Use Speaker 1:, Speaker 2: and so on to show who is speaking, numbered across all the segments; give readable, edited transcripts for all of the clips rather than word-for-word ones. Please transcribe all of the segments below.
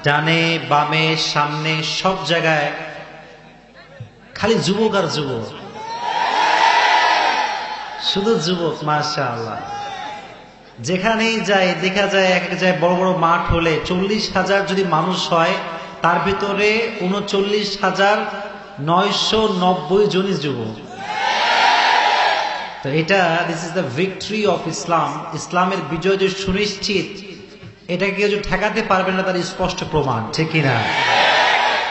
Speaker 1: ডানে বামে সামনে সব জায়গায় খালি যুবক আর যুবক, শুধু যুবক। মাশাআল্লাহ, যেখানেই যায় দেখা যায় এক এক জায়গায় বড় বড় মাঠ হলে 40,000 যদি মানুষ হয়, তার ভিতরে 39,990 জনই যুবক। তো এটা this is the victory of Islam. ইসলামের বিজয় যে সুনিশ্চিত, এটাকে কেউ ঠেকাতে পারবে না, তার স্পষ্ট প্রমাণ, ঠিক কিনা?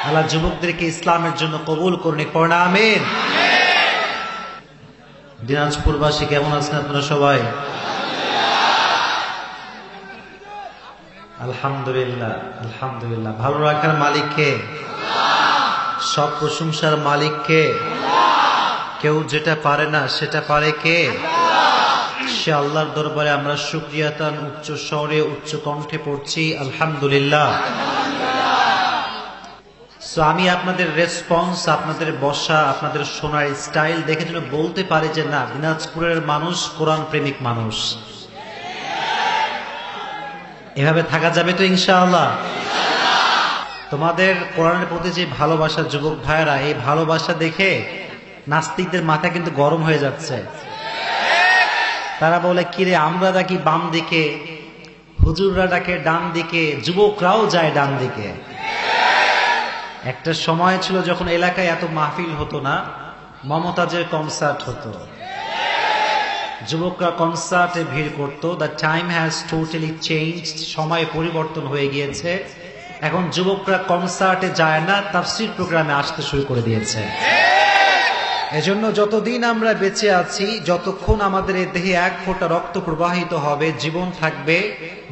Speaker 1: আল্লাহ যুবকদেরকে ইসলামের জন্য কবুল করুন, পড়না আমিন। দিনাজপুরবাসী কেমন আছেন আপনারা সবাই? আলহামদুলিল্লাহ, আলহামদুলিল্লাহ। ভালো রাখার মালিক কে? সব প্রশংসার মালিক কে? কেউ যেটা পারে না সেটা পারে কে? সে আল্লাহর দরবারে আমরা শুকরিয়াতান উচ্চ স্বরে উচ্চ কণ্ঠে পড়ছি আলহামদুলিল্লাহ। সো আমি আপনাদের রেসপন্স, আপনাদের বসা, আপনাদের শোনার স্টাইল দেখে যেন বলতে পারি যে না, দিনাজপুরের মানুষ কোরআন প্রেমিক মানুষ। এভাবে থাকা যাবে তো ইনশাআল্লাহ? তোমাদের কোরআনের প্রতি যে ভালোবাসা যুবক ভাইয়েরা, এই ভালোবাসা দেখে নাস্তিকদের মাথা কিন্তু গরম হয়ে যাচ্ছে। তারা বলে কিরে, আমরা ডাকি বাম দিকে, হুজুররা ডাকে ডান দিকে, যুবকরাও যায় ডান দিকে। একটা সময় ছিল যখন এলাকায় এত মাহফিল হতো না, মমতাজের কনসার্ট হতো, যুবকরা কনসার্টে ভিড় করত। The time has totally changed, সময় পরিবর্তন হয়ে গিয়েছে। এখন যুবকরা কনসার্টে যায় না, তাফসীর প্রোগ্রামে আসতে শুরু করে দিয়েছে। এজন্য যতদিন আমরা বেঁচে আছি, যতক্ষণ আমাদের এই দেহে এক ফোঁটা রক্ত প্রবাহিত হবে, জীবন থাকবে,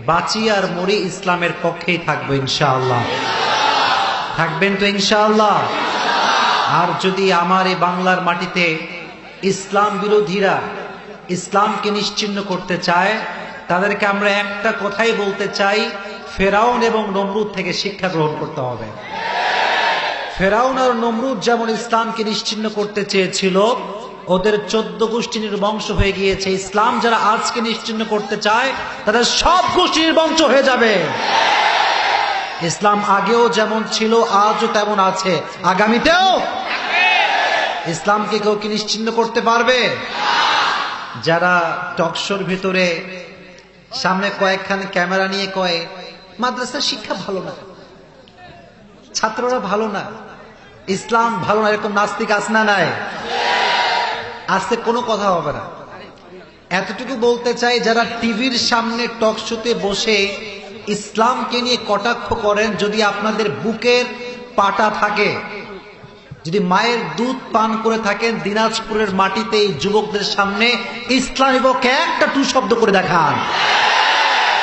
Speaker 1: বাঁচি আর মরি ইসলামের পক্ষেই থাকবো ইনশাআল্লাহ। থাকবেন তো ইনশাআল্লাহ? আর যদি আমার এই বাংলার মাটিতে ইসলাম বিরোধীরা ইসলামকে নিশ্চিহ্ন করতে চায়, তাদেরকে আমরা একটা কথাই বলতে চাই, ফেরাউন এবং নমরুদ থেকে শিক্ষা গ্রহণ করতে হবে। ফেরাউন আর নমরুদ যেমন ইসলামকে নিশ্চিহ্ন করতে চেয়েছিল, ওদের 14 গোষ্ঠী নির্বংশ হয়ে গিয়েছে। ইসলাম যারা আজকে নিশ্চিহ্ন করতে চায়, তাদের সব গোষ্ঠী নির্বংশ হয়ে যাবে। ইসলাম আগেও যেমন ছিল, আজও তেমন আছে, আগামীতেও। ইসলামকে কেউ কি নিশ্চিহ্ন করতে পারবে? যারা টকশোর ভিতরে সামনে কয়েকখান ক্যামেরা নিয়ে কয় মাদ্রাসার শিক্ষা ভালো না, ছাত্ররা ভালো না, ইসলাম ভালো না, এরকম নাস্তিক আছে না? নাই? আজকে কোনো কথা হবে না। এতটুকু বলতে চাই, যারা টিভির সামনে টকশোতে বসে ইসলামকে নিয়ে কটাক্ষ করেন, যদি আপনাদের বুকের পাটা থাকে, যদি মায়ের দুধ পান করে থাকেন, দিনাজপুরের মাটিতে এই যুবকদের সামনে ইসলামী পক্ষে একটা টু শব্দ করে দেখান,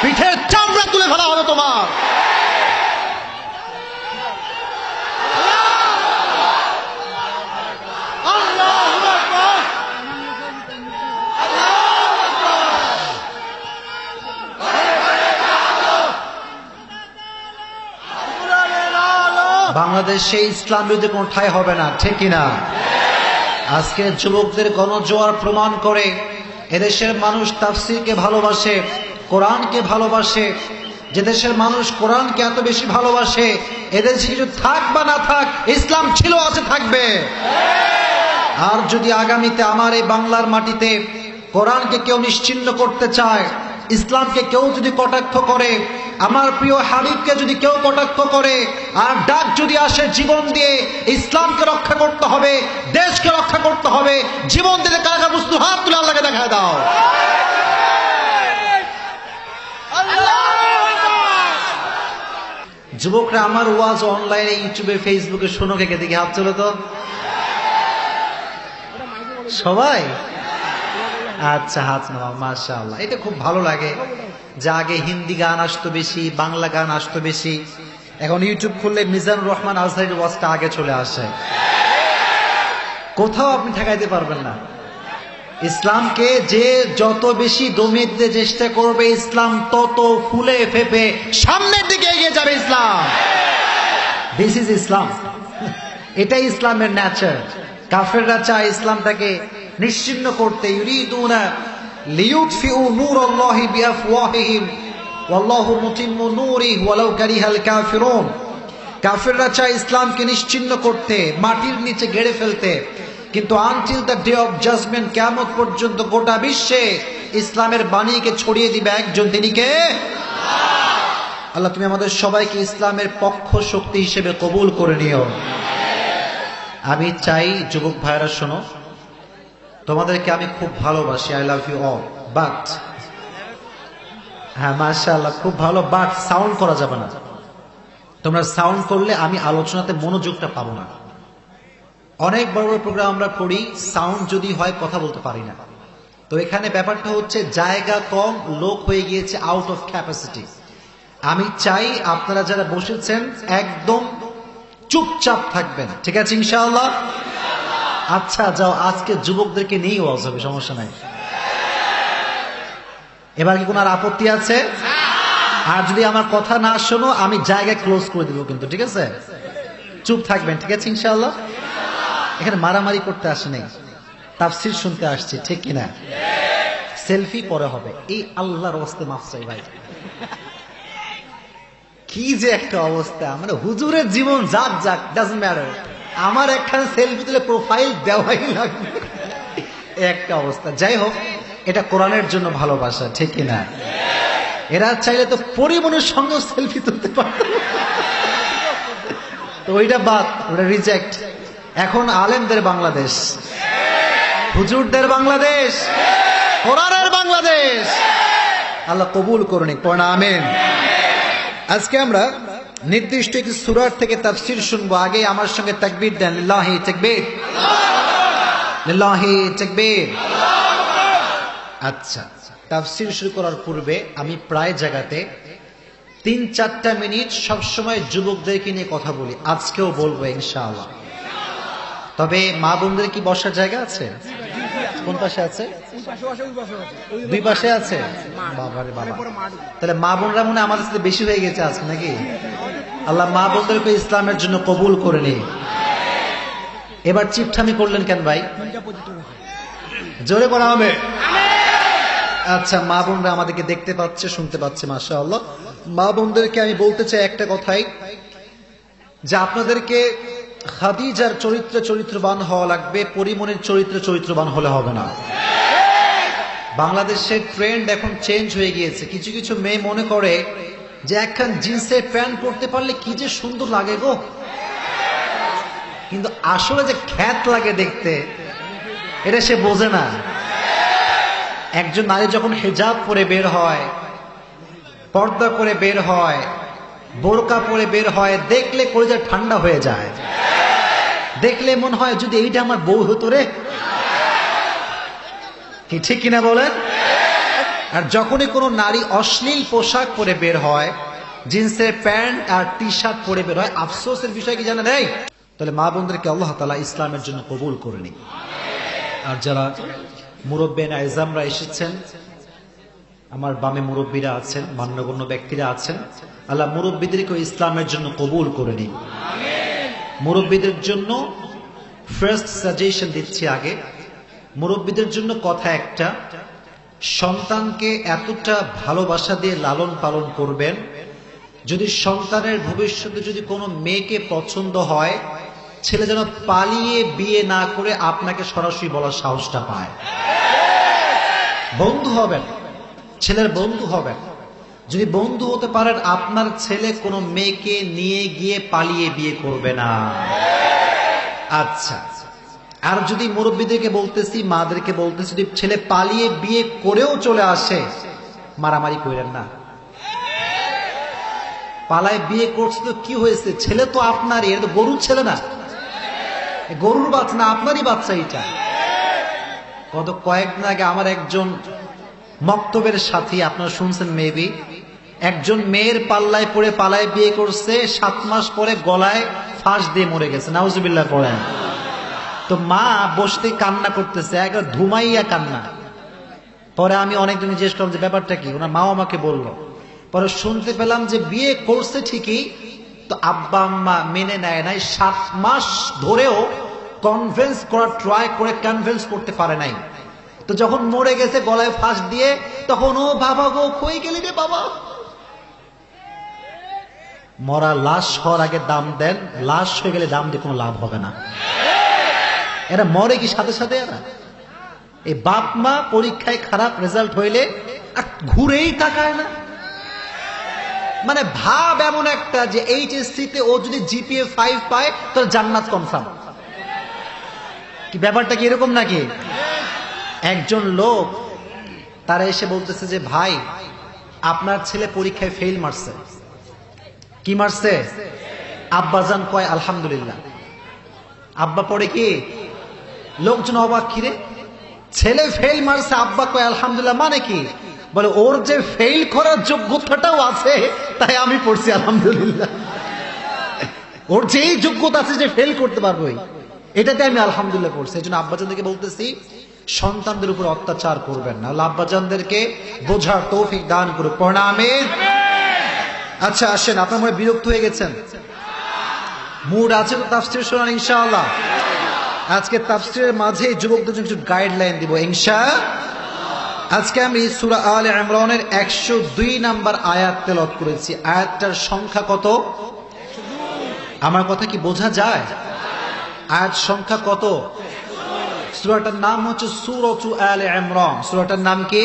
Speaker 1: পিঠের চামড়া তুলে ফেলা হবে তোমার। বাংলাদেশে ইসলাম বিরোধী কোনো ঠাঁই হবে না, ঠিক কিনা? আজকের যুবকদের গণজোয়ার প্রমাণ করে এদেশের মানুষ তাফসীরকে ভালোবাসে, কোরআনকে ভালোবাসে। যে দেশের মানুষ কোরআনকে এত বেশি ভালোবাসে, এদেশে কিছু থাক বা না থাক, ইসলাম ছিল, আছে, থাকবে। আর যদি আগামীতে আমার এই বাংলার মাটিতে কোরআনকে কেউ নিশ্চিহ্ন করতে চায়, ইসলামকে কেউ যদি কটাক্ষ করে, আমার প্রিয় হাবিবকে যদি কেউ কটাক্ষ করে, আর ডাক যদি আসে জীবন দিয়ে ইসলামকে রক্ষা করতে হবে, দেশকে রক্ষা করতে হবে, জীবন দিলে কারা বস্তু হাত তুলে আল্লাহকে দেখায় দাও। যুবকরা আমার ওয়াজ অনলাইনে ইউটিউবে ফেসবুকে শোনো, কে দেখি হাত চলো তো সবাই। আচ্ছা, হাত নাও। মাশাআল্লাহ, এটা খুব ভালো লাগে যে আগে হিন্দি গান আসতো বেশি, বাংলা গান আসতো বেশি, এখন ইউটিউব খুললে মিজানুর রহমান আজহারীর ওয়াজটা আগে চলে আসে। কোথাও আপনি ঠেকাইতে পারবেন না। ইসলামকে যে যত বেশি দমিয়ে দিতে চেষ্টা করবে, ইসলাম তত ফুলে ফেপে সামনের দিকে এগিয়ে যাবে। ইসলাম, দিস ইজ ইসলাম, এটাই ইসলামের ন্যাচার। কাফেররা চায় ইসলামটাকে নিশ্চিহ্ন করতে, ইউরিদুনা লিইউতফিউ নূরাল্লাহি বিআফওয়াহিহিম ওয়াল্লাহু মুতিম্মু নূরিহি ওয়ালাউ কারিহাল কাফিরুন। কাফেররা চায় ইসলামকে নিশ্চিহ্ন করতে, মাটির নিচে গেড়ে ফেলতে, কিন্তু until the day of judgement, কিয়ামত পর্যন্ত গোটা বিশ্বে ইসলামের বাণীকে ছড়িয়ে দিবে একজন, তিনি কে? আল্লাহ, তুমি আমাদের সবাইকে ইসলামের পক্ষ শক্তি হিসেবে কবুল করে নিও। আমি চাই যুবক ভাইরা শোনো, তোমাদেরকে আমি খুব ভালোবাসি, I love you all, but হ্যাঁ মাশাআল্লাহ খুব ভালো, বাট সাউন্ড করা যাবে না। তোমরা সাউন্ড করলে আমি আলোচনাতে মনোযোগটা পাবো না। অনেক বড় বড় প্রোগ্রাম আমরা করি, সাউন্ড যদি হয় কথা বলতে পারি না। তো এখানে ব্যাপারটা হচ্ছে জায়গা কম, লোক হয়ে গিয়েছে আউট অফ ক্যাপাসিটি। আমি চাই আপনারা যারা বসেছেন একদম চুপচাপ থাকবেন, ঠিক আছে ইনশাআল্লাহ? আচ্ছা যাও, আজকে যুবকদেরকে নিয়েই ওয়াজ হবে, সমস্যা নাই। এবার কি কোনো আর আপত্তি আছে? আর যদি আমার কথা না শোনো আমি জায়গা ক্লোজ করে দিব কিন্তু, ঠিক আছে? চুপ থাকবেন, ঠিক আছে ইনশাআল্লাহ? এখানে মারামারি করতে আসি নাই, তাফসীর শুনতে আসছি, ঠিক কিনা? সেলফি পরে হবে, এই আল্লাহর ওয়াস্তে মাফ চাই ভাই। কি যে একটা অবস্থা, মানে হুজুরের জীবন যাক যাক, ডাজন্ট ম্যাটার, আমার একখানে সেলফি তুলে প্রোফাইল দেওয়াই লাগবে, একটা অবস্থা। যাই হোক, এটা কোরআনের জন্য ভালোবাসা, ঠিক কিনা? এরা চাইলে তো পরিমণের সঙ্গে সেলফি তুলতে পারত, তো ওইটা বাদ, ওটা রিজেক্ট। এখন আলেমদের বাংলাদেশ, হুজুরদের বাংলাদেশ, কোরআনের বাংলাদেশ। আল্লাহ কবুল করুন, পড়ুন আমিন। আজকে আমরা নির্দিষ্ট একটি সূরা থেকে তাফসীর শুনবো। আগে আমার সঙ্গে তাকবীর দেন, লিল্লাহি তাকবীর, লিল্লাহি তাকবীর। আচ্ছা, তাফসীর শুরু করার পূর্বে আমি প্রায় জায়গাতে ৩-৪টা মিনিট সবসময় যুবকদেরকে নিয়ে কথা বলি, আজকেও বলবো ইনশাআল্লাহ। তবে মা বোনদের কি বসার জায়গা আছে? কোন পাশে আছে? দুই পাশে আছে। বাবারে বাবা, তাহলে মা বোনরা মনে হয় আমাদের সাথে বেশি হয়ে গেছে আজকে নাকি? আল্লাহ মা বোনদেরকে ইসলামের জন্য কবুল করে নি। এবার চিপঠামি করলেন কেন ভাই? জোরে করা হবে। আচ্ছা, মা বোনরা আমাদেরকে দেখতে পাচ্ছে, শুনতে পাচ্ছে, মাশাআল্লাহ। মা বোনদেরকে আমি বলতে চাই একটা কথাই, যে আপনাদেরকে খাদিজার চরিত্রে চরিত্রবান হওয়া লাগবে, পরিমণির চরিত্রে চরিত্রবান হলে হবে না। বাংলাদেশের ট্রেন্ড এখন চেঞ্জ হয়ে গিয়েছে। কিছু কিছু মেয়ে মনে করে যে একখান জিন্সের প্যান্ট পরতে পারলে কি যে সুন্দর লাগে গো, কিন্তু আসলে যে খ্যাত লাগে দেখতে, এটা সে বোঝে না। একজন নারী যখন হিজাব পরে বের হয়, পর্দা করে বের হয়, বোরকা পরে বের হয়, দেখলে কলিজা ঠান্ডা হয়ে যায়, দেখলে মনে হয় যদি এইটা আমার বউ হতো রে, কি ঠিক কিনা বলেন? আর যখনই কোনো নারী অশ্লীল পোশাক পরে বের হয়, জিন্সের প্যান্ট আর টি শার্ট পরে বের হয়, আফসোসের বিষয় কি জানেন? এই তাহলে মা বোনদেরকে আল্লাহ তাআলা ইসলামের জন্য কবুল করে নি। আর যারা মুরব্বিয়ান আইজামরা এসেছেন, আমার বামে মুরব্বীরা আছেন, মান্যগণ্য ব্যক্তিরা আছেন, আল্লাহ মুরব্বীদেরকে ইসলামের জন্য কবুল করে নিন। মুরব্বীদের জন্য ফার্স্ট সাজেশন দিচ্ছি আগে, মুরব্বীদের জন্য কথা একটা, সন্তানকে এতটা ভালোবাসা দিয়ে লালন পালন করবেন, যদি সন্তানের ভবিষ্যতে যদি কোনো মেয়েকে পছন্দ হয়, ছেলে যেন পালিয়ে বিয়ে না করে আপনাকে সরাসরি বলার সাহসটা পায়। বন্ধু হবেন, ছেলের বন্ধু হবেন। যদি বন্ধু হতে পারেন, আপনার ছেলে কোনো মেয়েকে নিয়ে গিয়ে পালিয়ে বিয়ে করবে না। আচ্ছা, আর যদি মুরব্বীদেরকে বলতেছি, মাদেরকে বলতেছি, যদি ছেলে পালিয়ে বিয়ে করেও চলে আসে, মারামারি করেন না। পালায় বিয়ে করছে তো কি হয়েছে, ছেলে তো আপনারই, এটা তো গরুর ছেলে না, গরুর বাচ্চা না, আপনারই বাচ্চা এটা। গত কয়েকদিন আগে আমার একজন মক্তবের সাথী, আপনারা শুনছেন মেবি, একজন মেয়ের পাল্লায় পড়ে পালায় বিয়ে করছে, 7 মাস পরে গলায় ফাঁস দিয়ে মরে গেছে, নাউজুবিল্লাহ পড়েন। তো মা বসতে কান্না করতেছে, একবার ধুমাইয়া কান্না। পরে আমি অনেকদিন জিজ্ঞেস করলাম যে ব্যাপারটা কি, ওনার মাও আমাকে বললো। পরে শুনতে পেলাম যে বিয়ে করছে ঠিকই, তো আব্বা আম্মা মেনে নেয় নাই, 7 মাস ধরেও কনভিন্স করার ট্রাই করে কনভিন্স করতে পারে নাই। তো যখন মরে গেছে গলায় ফাঁস দিয়ে, তখন ও বাবা গো কই গেলি রে বাবা, মরা লাশ হওয়ার আগে দাম দেন, লাশ হয়ে গেলে দাম দিয়ে কোনো লাভ হবে না। এরা মরে কি সাথে সাথে? এরা এই বাপ মা পরীক্ষায় খারাপ রেজাল্ট হইলে আর ঘুরেই তাকায় না। মানে ভাব এমন একটা যে এইচএসসি তে ও যদি জিপিএ 5 পায় তাহলে জান্নাত কনফার্ম। কি ব্যাপারটা কি এরকম নাকি? একজন লোক তারা এসে বলতেছে যে ভাই আপনার ছেলে পরীক্ষায় ফেল মারছে। কি মারছে? আব্বাজান কয় আলহামদুলিল্লাহ। আব্বা পড়ে কি? লোকজন অবাক, কিরে ছেলে ফেল মারছে আব্বা কয় আলহামদুলিল্লাহ মানে কি? বলে ওর যে ফেল করার যোগ্যতাটাও আছে তাই আমি পড়ছি আলহামদুলিল্লাহ। ওর যে যোগ্যতা আছে যে ফেল করতে পারবো এটাতে আমি আলহামদুলিল্লাহ পড়ছি। এই জন্য আব্বাজানদেরকে বলতেছি সন্তানদের উপর অত্যাচার করবেন না, আব্বাজানদেরকে বোঝার তৌফিক দান করুক। প্রণামে। আচ্ছা আসেন, আপনার মনে বিরক্ত হয়ে গেছেন? মুড আছে তো তাফসীর শোনান ইনশাআল্লাহ। আজকে তাফসীরের মাঝে যুবকদের জন্য কিছু গাইডলাইন দিব ইনশাআল্লাহ। আজকে আমি সূরা আলে ইমরানের 102 নাম্বার আয়াত তেলাওয়াত করেছি। আয়াতটার সংখ্যা কত? আমার কথা কি বোঝা যায়? আয়াত সংখ্যা কত? সূরাটার নাম হচ্ছে সূরাতু আলে ইমরান। সূরাটার নাম কি?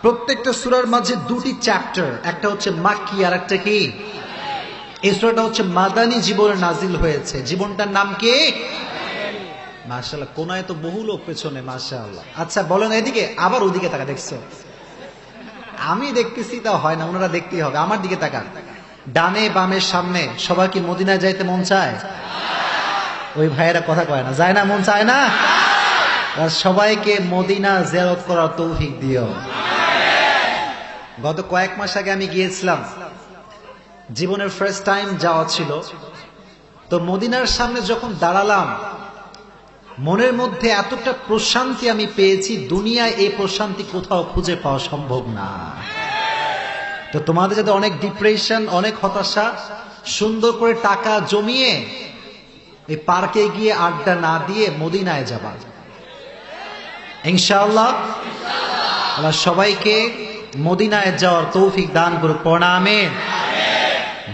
Speaker 1: প্রত্যেকটা সূরার মাঝে দুটি চ্যাপ্টার, একটা হচ্ছে মাক্কি আর একটা কি? এই সূরাটা হচ্ছে মাদানী জীবনে নাজিল হয়েছে। জীবনটার নাম কি? মাশাআল্লাহ, কোনায় তো বহু লোক পেছনে, মাশাআল্লাহ। আচ্ছা বলেন এদিকে, আবার ওদিকে তাকা। দেখছো আমি দেখতেছি তা হয় না, ওনারা দেখতেই হবে। আমার দিকে তাকা। ডানে বামে সামনে সবাই কি মদিনায় যাইতে মন চায়? ওই ভাইয়েরা কথা কয় না, যায় না, মন চায় না? আর সবাইকে মদিনা জিয়ারত করার তৌফিক দিও। গত কয়েক মাস আগে আমি গিয়েছিলাম, জীবনের ফার্স্ট টাইম যাওয়া ছিল। তো মদিনার সামনে যখন দাঁড়ালাম মনের মধ্যে এতটা প্রশান্তি আমি পেয়েছি, দুনিয়ায় এই প্রশান্তি কোথাও খুঁজে পাওয়া সম্ভব না। তো তোমাদের যাতে অনেক ডিপ্রেশন, অনেক হতাশা, সুন্দর করে টাকা জমিয়ে এই পার্কে গিয়ে আড্ডা না দিয়ে মদিনায় যাবা ইনশাআল্লাহ। আল্লাহ সবাইকে মদিনায় যাওয়ার তৌফিক দান করুক। প্রণামে।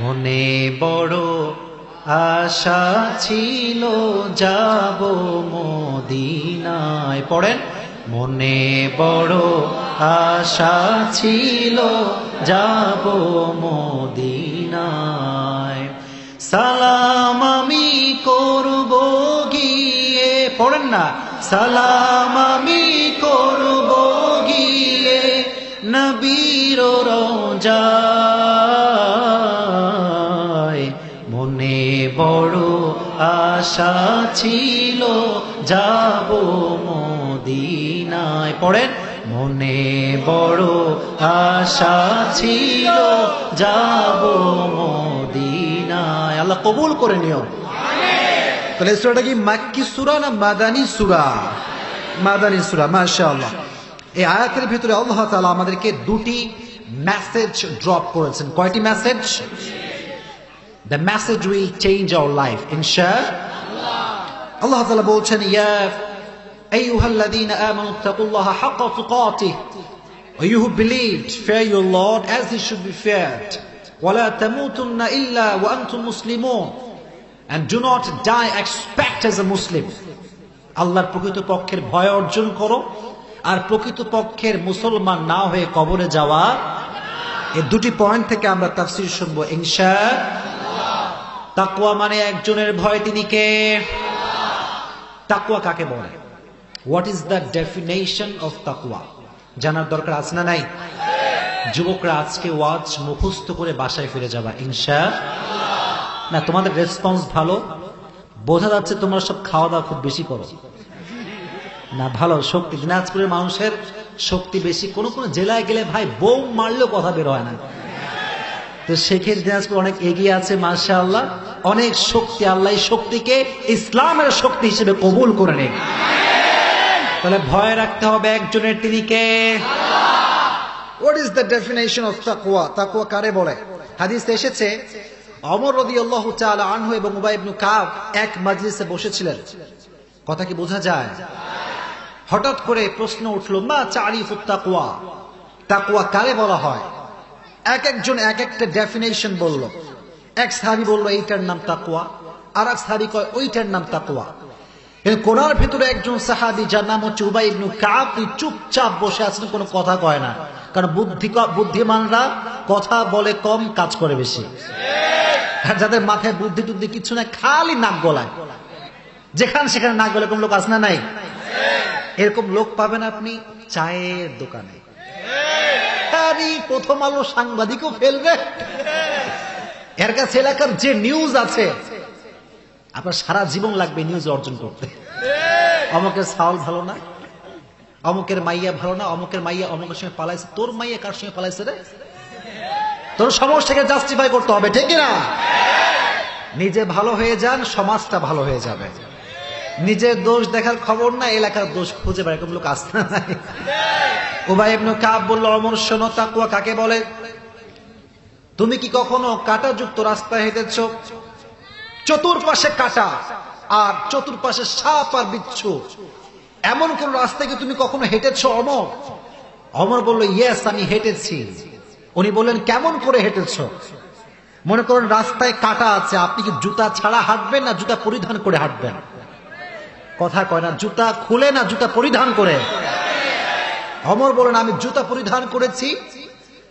Speaker 1: মনে বড় আশা ছিল যাব মদিনায়। পড়েন, মনে বড় আশা ছিল যাব মদিনায়। সালাম আমি করব গিয়ে, পড়েন না, সালাম আমি করব গিয়ে নবীর রওজায়। মনে বড় আশা ছিল যাব মদিনায়। পড়েন, মনে বড় আশা ছিল যাব মদিনায়। আল্লাহ কবুল করে নিও। তাহলে সূরাটা কি মাক্কি সূরা না মাদানী সূরা? মাদানী সূরা। মাশাআল্লাহ। এই আয়াতের ভিতরে আল্লাহ তাআলা আমাদেরকে দুটি মেসেজ ড্রপ করেছেন। কয়টি message? The message will change our life ইনশাআল্লাহ। আল্লাহ তাআলা বলছেন, ইয়া আইয়ুহাল্লাযীনা আমানু তাকুল্লাহা হাক্কা তুকাতিহ, O you who believed, fear your Lord as he should be feared, ওয়ালা তামুতুন্না ইল্লা ওয়া আনতুম মুসলিমুন, and do not die except as a Muslim. আল্লাহর প্রকৃত পক্ষের ভয় অর্জন করো আর প্রকৃত পক্ষের মুসলমান না হয়ে কবরে যাওয়া। এই দুটি পয়েন্ট থেকে আমরা তাফসীর শুনবো ইনশাআল্লাহ। তাকওয়া মানে একজনের ভয়, তিনি কে? তাকওয়া কাকে বলে? What is the definition of তাকওয়া? জানার দরকার আছে না নাই? যুবকরা আজকে ওয়াজ মুখস্থ করে বাসায় ফিরে যাবা ইনশাআল্লাহ। না, তোমাদের রেসপন্স ভালো, বোঝা যাচ্ছে তোমরা সব খাওয়া দাওয়া খুব বেশি করো না। ভালো শক্তি, দিনাজপুরের মানুষের শক্তি বেশি। কোন কোন জেলায় গেলে ভাই বোম মারলেও কথা বের হয় না। তো সেক্ষেত্রে দিনাজপুর অনেক এগিয়ে আছে মাশাআল্লাহ, অনেক শক্তি। আল্লাহ এই শক্তিকে ইসলামের শক্তি হিসেবে কবুল করে নেয়। তাহলে ভয় রাখতে হবে একজনের, তিনি কে? What is the definition of তাকওয়া? তাকওয়া কারে বলে? হাদিসে এসেছে, ওমর রাদিয়াল্লাহু তাআলা আনহু এবং উবাই ইবনে কাব এক মাজলিসে বসেছিলেন। কথা কি বোঝা যায়? হঠাৎ করে প্রশ্ন উঠল, মা তারিফুত তাকওয়া? তাকওয়া কারে বলা হয়? এক একজন এক একটা ডেফিনেশন বলল। এক সাহাবী বলল এইটার নাম তাকওয়া, আর এক সাহাবী কয় ওইটার নাম তাকওয়া। কোরআনের ভিতরে একজন সাহাবী যার নাম হচ্ছে উবাই ইবনে কাব, তিনি চুপচাপ বসে আছেন, কোনো কথা কয় না, কারণ বুদ্ধিমানরা কথা বলে কম, কাজ করে বেশি। আর যাদের মাথায় বুদ্ধি টুদ্ধি কিছু নাই, খালি নাক গলায়, যেখানে সেখানে নাক গলায়, কোন লোক আছে না নাই? এরকম লোক পাবেন আপনি চায়ের দোকানে। প্রথম আলো সাংবাদিকও ফেলবে, এর কাছে এলাকার যে নিউজ আছে, আপনার সারা জীবন লাগবে নিউজ অর্জন করতে। অমুকের চাউল ভালো না, অমুকের মাইয়া ভালো না, অমুকের মাইয়া অমুকের সঙ্গে পালাইছে। তোর মাইয়া কার সঙ্গে পালাইছে রে? তোর সমস্যাকে জাস্টিফাই করতে হবে, ঠিক না? নিজে ভালো হয়ে যান, সমাজটা ভালো হয়ে যাবে। নিজের দোষ দেখার খবর না, এলাকার দোষ খুঁজে বের এরকম লোক আসতে নাই। উবাই ইবনে কাব বলল, ওমর শোনো, তাকওয়া কাকে বলে? তুমি কি কখনো কাঁটাযুক্ত রাস্তায় হেঁটেছো? চতুর্পাশে কাঁটা আর চতুর্পাশে সাপ আর বিচ্ছু, এমন কোন রাস্তায় কি তুমি কখনো হেঁটেছো অমর? অমর বলল, ইয়েস, আমি হেঁটেছি। উনি বললেন, কেমন করে হেঁটেছো? মনে করেন রাস্তায় কাঁটা আছে, আপনি কি জুতা ছাড়া হাঁটবেন না জুতা পরিধান করে হাঁটবেন? কথা কয় না, জুতা খুলে না জুতা পরিধান করে। অমর বলেন, আমি জুতা পরিধান করেছি,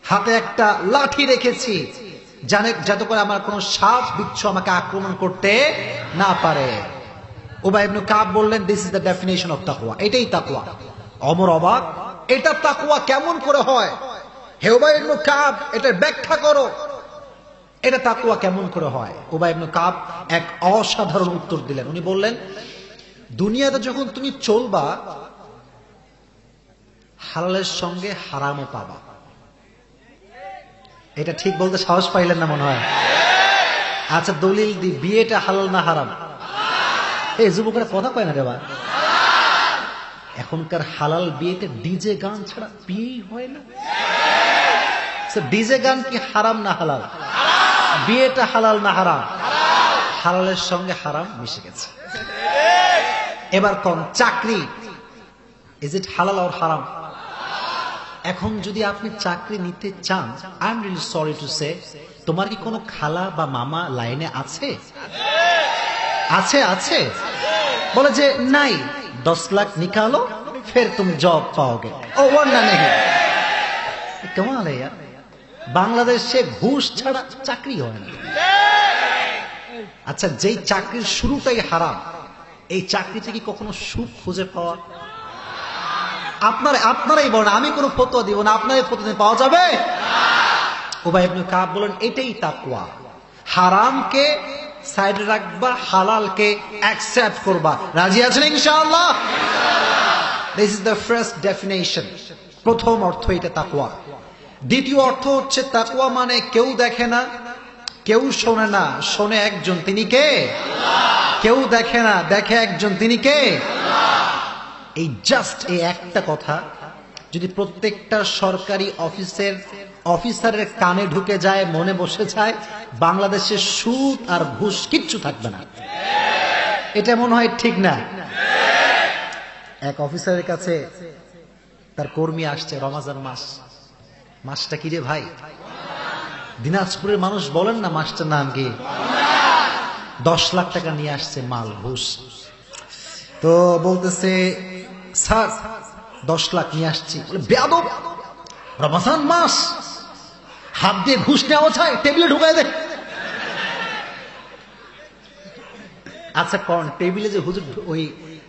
Speaker 1: হাতে একটা লাঠি রেখেছি, যাতে করে আমার কোনো সাপ বিচ্ছু আমাকে আক্রমণ করতে না পারে। উবাই ইবনে কাব বললেন, this is the definition of তাকওয়া, এটাই তাকওয়া। অমর অবাক, এটা তাকওয়া কেমন করে হয়? হে উবাই ইবনে কাব, এটার ব্যাখ্যা করো, এটা তাকওয়া কেমন করে হয়? উবাই ইবনে কাব এক অসাধারণ উত্তর দিলেন। উনি বললেন, দুনিয়াতে যখন তুমি চলবা, হালালের সঙ্গে হারামও পাবা। এটা ঠিক বলতে সাহস পাইলেন না মনে হয়? আচ্ছা, দলিল দি, বিয়েটা হালাল না হারাম? এই যুবকরা কথা কয় না রে বা। এখনকার হালাল বিয়েতে ডিজে গান ছাড়া বিয়েই হয় না। ডিজে গান কি হারাম না হালাল? বিয়েটা হালাল না হারাম? হালালের সঙ্গে হারাম মিশে গেছে। এবার কোন চাকরি, ইজ ইট হালাল অর হারাম? এখন যদি আপনি চাকরি নিতে চান, I am really sorry to say, তোমার কি কোনো খালা বা মামা লাইনে আছে? আছে আছে? বলে যে নাই, 10 লাখ নিকালো ফের তুমি জব পাওগে। ও ওয়ান্না নেই, কেমন ইয়ার? বাংলাদেশে ঘুষ ছাড়া চাকরি হয় না। আচ্ছা, যেই চাকরির শুরুটাই হারাম, এই চাকরিতে কি কখনো সুখ খুঁজে পাওয়া? আপনারাই বলেন, আমি কোনো ফতোয়া দিব না, আপনারাই ফতোয়া পাওয়া যাবে? উবাই ইবনে কাব বলেন, এটাই তাকওয়া। হারামকে সাইডে রাখবা, হালালকে অ্যাকসেপ্ট করবা। রাজি আছেন ইনশাআল্লাহ? This is the first definition. প্রথম অর্থ এটা তাকওয়া। দ্বিতীয় অর্থ হচ্ছে তাকওয়া মানে কেউ দেখে না, কেউ শোনে না, শোনে একজন, তিনি কে? কেউ দেখে না, দেখে একজন, তিনি কে? এই জাস্ট এই একটা কথা যদি প্রত্যেকটা সরকারি অফিসারের কানে ঢুকে যায়, মনে বসে যায়, বাংলাদেশের সুদ আর ঘুষ কিচ্ছু থাকবে না। এটা মনে হয় ঠিক না? এক অফিসারের কাছে তার কর্মী আসছে, রমজান মাসটা কি রে ভাই? দিনাজপুরের মানুষ বলেন না মাসটার নাম কি? 10 লাখ টাকা নিয়ে আসছে মাল, ঘুষ। তো বলতেছে, স্যার 10 লাখ নিয়ে আসছি। বলে, বেয়াদব, রমজান মাস, হাত দিয়ে ঘুষ নেওয়া চাই, টেবিলে ঢুকাই দে। আচ্ছা কোন টেবিলে যে হুজুর ওই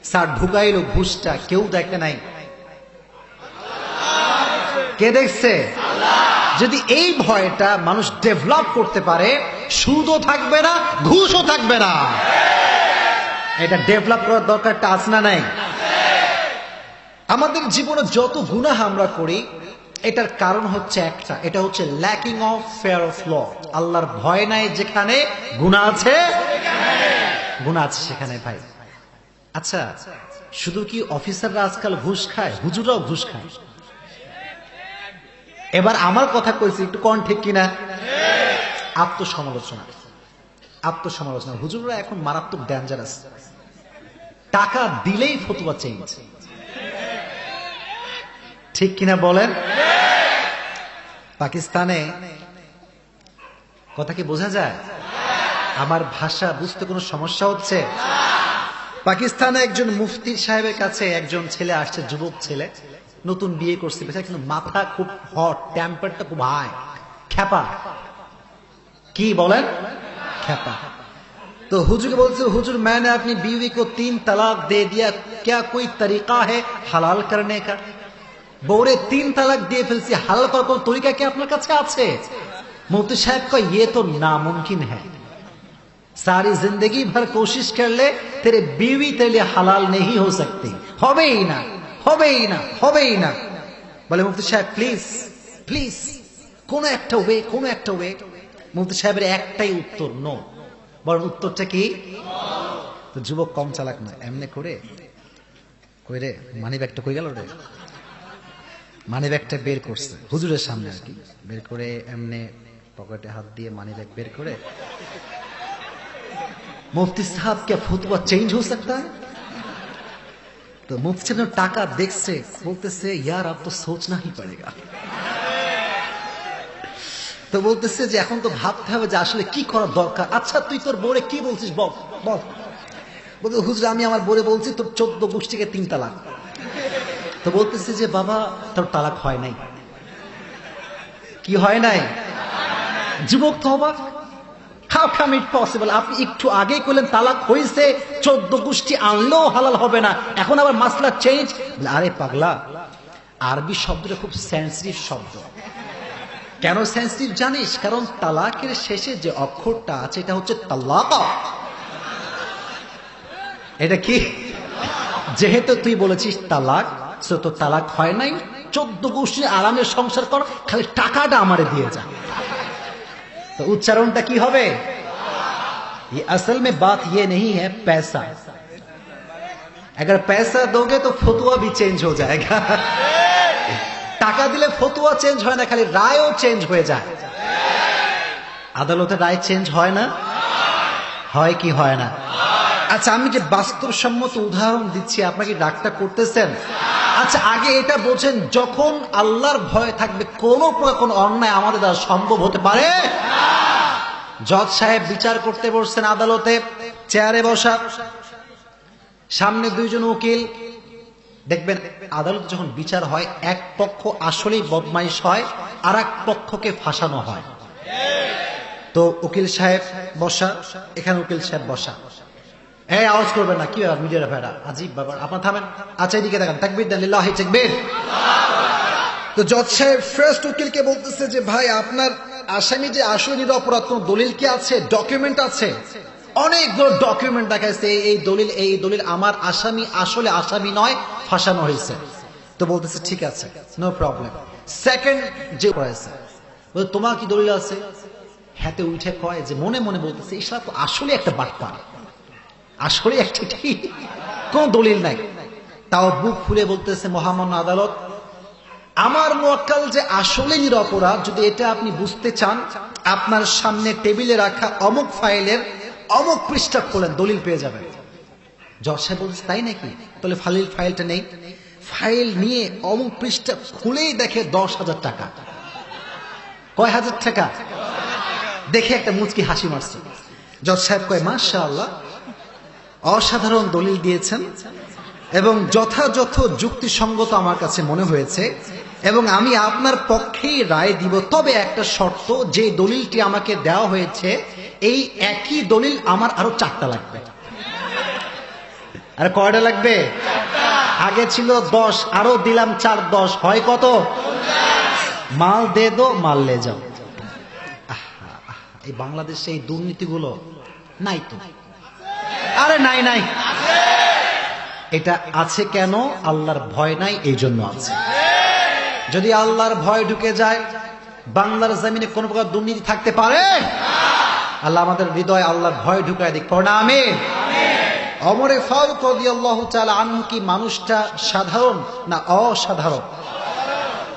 Speaker 1: স্যার ঢুকাইলো ঘুষটা, কেউ দেখে নাই? কে দেখছে? যদি এই ভয়টা মানুষ ডেভেলপ করতে পারে, সুদও থাকবে না, ঘুষও থাকবে না। এটা ডেভেলপ করার দরকারটা আছে না নাই? আমাদের জীবনে যত গুনাহ আমরা করি, এটার কারণ হচ্ছে একটা, এটা হচ্ছে lacking of fear of law. আল্লাহর ভয় নাই যেখানে, গুনাহ আছে, গুনাহ আছে সেখানে ভাই। আচ্ছা, শুধু কি অফিসাররা আজকাল ঘুষ খায়? হুজুররাও ঘুষ খায়। এবার আমার কথা কইছি, একটু কোন ঠিক কিনা? আত্মসমালোচনা। হুজুররা এখন মারাত্মক ডেঞ্জারাস। টাকা দিলেই ফতোয়া চেঞ্জ, ঠিক কিনা বলেন? পাকিস্তানে কথা কি বোঝা যায়? আমার ভাষা বুঝতে কোনো সমস্যা হচ্ছে? পাকিস্তানে একজন মুফতি সাহেবের কাছে একজন ছেলে আসছে, যুবক ছেলে, নতুন বিয়ে করছে, বেচারা কিন্তু মাথা খুব হট, টেম্পারটা খুব হাই, খ্যাপা। কি বলেন? খ্যাপা। तो हुजूर बोलते हुजूर मैंने अपनी बीवी को 3 तलाक दे दिया, क्या कोई तरीका है हलाल करने का? বউরে 3 তালাক দিয়ে ফেলছি, হালাল করার কোন তরিকা কি আপনার কাছে আছে? মুফতি সাহেব কয় ये तो नामुमकिन है, सारी जिंदगी भर कोशिश कर ले, तेरे बीवी तेरे लिए हलाल नहीं हो सकती, হবেই না, হবেই না, হবেই না। বলে মুফতি সাহেব প্লিজ প্লিজ কোন একটা ওয়ে, কোন একটা ওয়ে। মুফতি সাহেবের একটাই উত্তর, নো। বড় উত্তরটা কি? তো যুবক কম চালাক না, এমনি করে কই রে মানি ব্যাগটা কই গেল রে, মানি ব্যাগটা বের করছে হুজুরের সামনে আর কি, বের করে এমনি পকেটে হাত দিয়ে মানি ব্যাগ বের করে, মুফতি সাহেব কে ফতোয়া চেঞ্জ हो सकता है? তো মুফতি সাহেব টাকা দেখছে, বলতেছে यार अब तो सोचना ही पड़ेगा। তো বলতেছে যে এখন তো ভাবতে হবে যে আসলে কি করা দরকার। আচ্ছা তুই তোর বউরে কি বলছিস বল বল। বলতে হুজুর আমি আমার বউরে বলছি তোর 14 গোষ্ঠীকে 3 তালাক। তো বলতেছে যে বাবা তোর তালাক হয় নাই। কি হয় নাই? যুবক তো অবাক, হাউ কাম ইট পসিবল? আপনি একটু আগেই কইলেন তালাক হইছে, 14 গোষ্ঠী আনলেও হালাল হবে না, এখন আবার মাসলা চেঞ্জ। আরে পাগলা, আরবি শব্দটা খুব সেন্সিটিভ শব্দ। কেন সেন্সিটিভ জানিস? কারণ তালাকের শেষে যে অক্ষরটা আছে এটা হচ্ছে তালাক। এটা কি? যেহেতু তুই বলেছিস তালাক, সো তো তালাক হয় নাই, 14 গোষ্ঠী আরামের সংসার কর, খালি টাকাটা আমারে দিয়ে যা। तो उच्चारणটা কি হবে? ये असल में बात ये नहीं है पैसा, अगर पैसा दोगे तो फतवा भी चेंज हो जाएगा। টাকা দিলে ফতোয়া চেঞ্জ হয় না, খালি রায়ও চেঞ্জ হয়ে যায়। আদালতে রায় চেঞ্জ হয় না? হয় কি হয় না? আচ্ছা আমি যে বাস্তবসম্মত উদাহরণ দিচ্ছি, আপনাকে রাগটা করতেছেন? আচ্ছা আগে এটা বোঝেন, যখন আল্লাহর ভয় থাকবে কোন প্রকার কোন অন্যায় আমাদের দ্বারা সম্ভব হতে পারে। জজ সাহেব বিচার করতে বসছেন আদালতে, চেয়ারে বসা, সামনে 2 জন উকিল। দেখবেন আদালতে যখন বিচার হয়, এক পক্ষ আসলেই বদমাইশ হয়, আর এক পক্ষকে ফাঁসানো হয়। তো উকিল সাহেব বসা, এখানে উকিল সাহেব বসা। এই আওয়াজ করবেন না, কি ব্যাপার মিডিয়ার ভাইরা, আজিব ব্যাপার, আপনার থামেন। আচ্ছা এদিকে দেখেন, তাকবীর দেন, লিল্লাহি তাকবীর। তো জজ সাহেব ফার্স্ট উকিলকে বলতেছে যে ভাই আপনার আসামি যে আসলে নিরপরাধ, কোন দলিল কি আছে, ডকুমেন্ট আছে? অনেকগুলো ডকুমেন্ট দেখাইছে, এই দলিল এই দলিল, আমার আসামি আসলে আসামি নয়, ফাঁসানো হয়েছে। তো বলতেছে ঠিক আছে, নো প্রবলেম। সেকেন্ড যে করেছে, বলে তোমার কি দলিল আছে? হাতে উঠে কয় যে মনে মনে বলতেছে এই শালা তো আসলে একটা বাটপার, আসলে একটা কি, কোন দলিল নাই। তাও বুক ফুলে বলতেছে মহামান্য আদালত, আমার মোয়াক্কাল যে আসলে নিরপরাধ, যদি এটা আপনি বুঝতে চান, আপনার সামনে টেবিলে রাখা অমুক ফাইলের অমুক পৃষ্ঠা খোলেন, দলিল পেয়ে যাবেন। জজ সাহেব বলছে তাই নাকি? তাহলে ফাইলটা নেই। ফাইল নিয়ে অমুক পৃষ্ঠা খুলেই দেখে 10,000 টাকা। কয় হাজার টাকা? দেখে একটা মুচকি হাসি মারছে। জজ সাহেব কয় মাশাআল্লাহ, অসাধারণ দলিল দিয়েছেন এবং যথাযথ যুক্তিসঙ্গত আমার কাছে মনে হয়েছে, এবং আমি আপনার পক্ষেই রায় দিব। তবে একটা শর্ত, যে দলিলটি আমাকে দেওয়া হয়েছে এই একই দলিল আমার আরো 4টা লাগবে। আর কয়টা লাগবে? আগে ছিল 10, আরো দিলাম 4, 10 হয় কত? মাল দে দো, মাল লে যাও। এই বাংলাদেশে এই দুর্নীতিগুলো নাই তো? আরে নাই নাই, এটা আছে কেন? আল্লাহর ভয় নাই, এই জন্য আছে। যদি আল্লাহর ভয় ঢুকে যায়, বাংলার জমিনে কোন প্রকার দুর্নীতি থাকতে পারে? আল্লাহ আমাদের হৃদয়ে আল্লাহর ভয় ঢুকায় দিক, পড়না আমিন। ওমর ফারুক রাদিয়াল্লাহু তাআলা আনহু কি মানুষটা সাধারণ না অসাধারণ?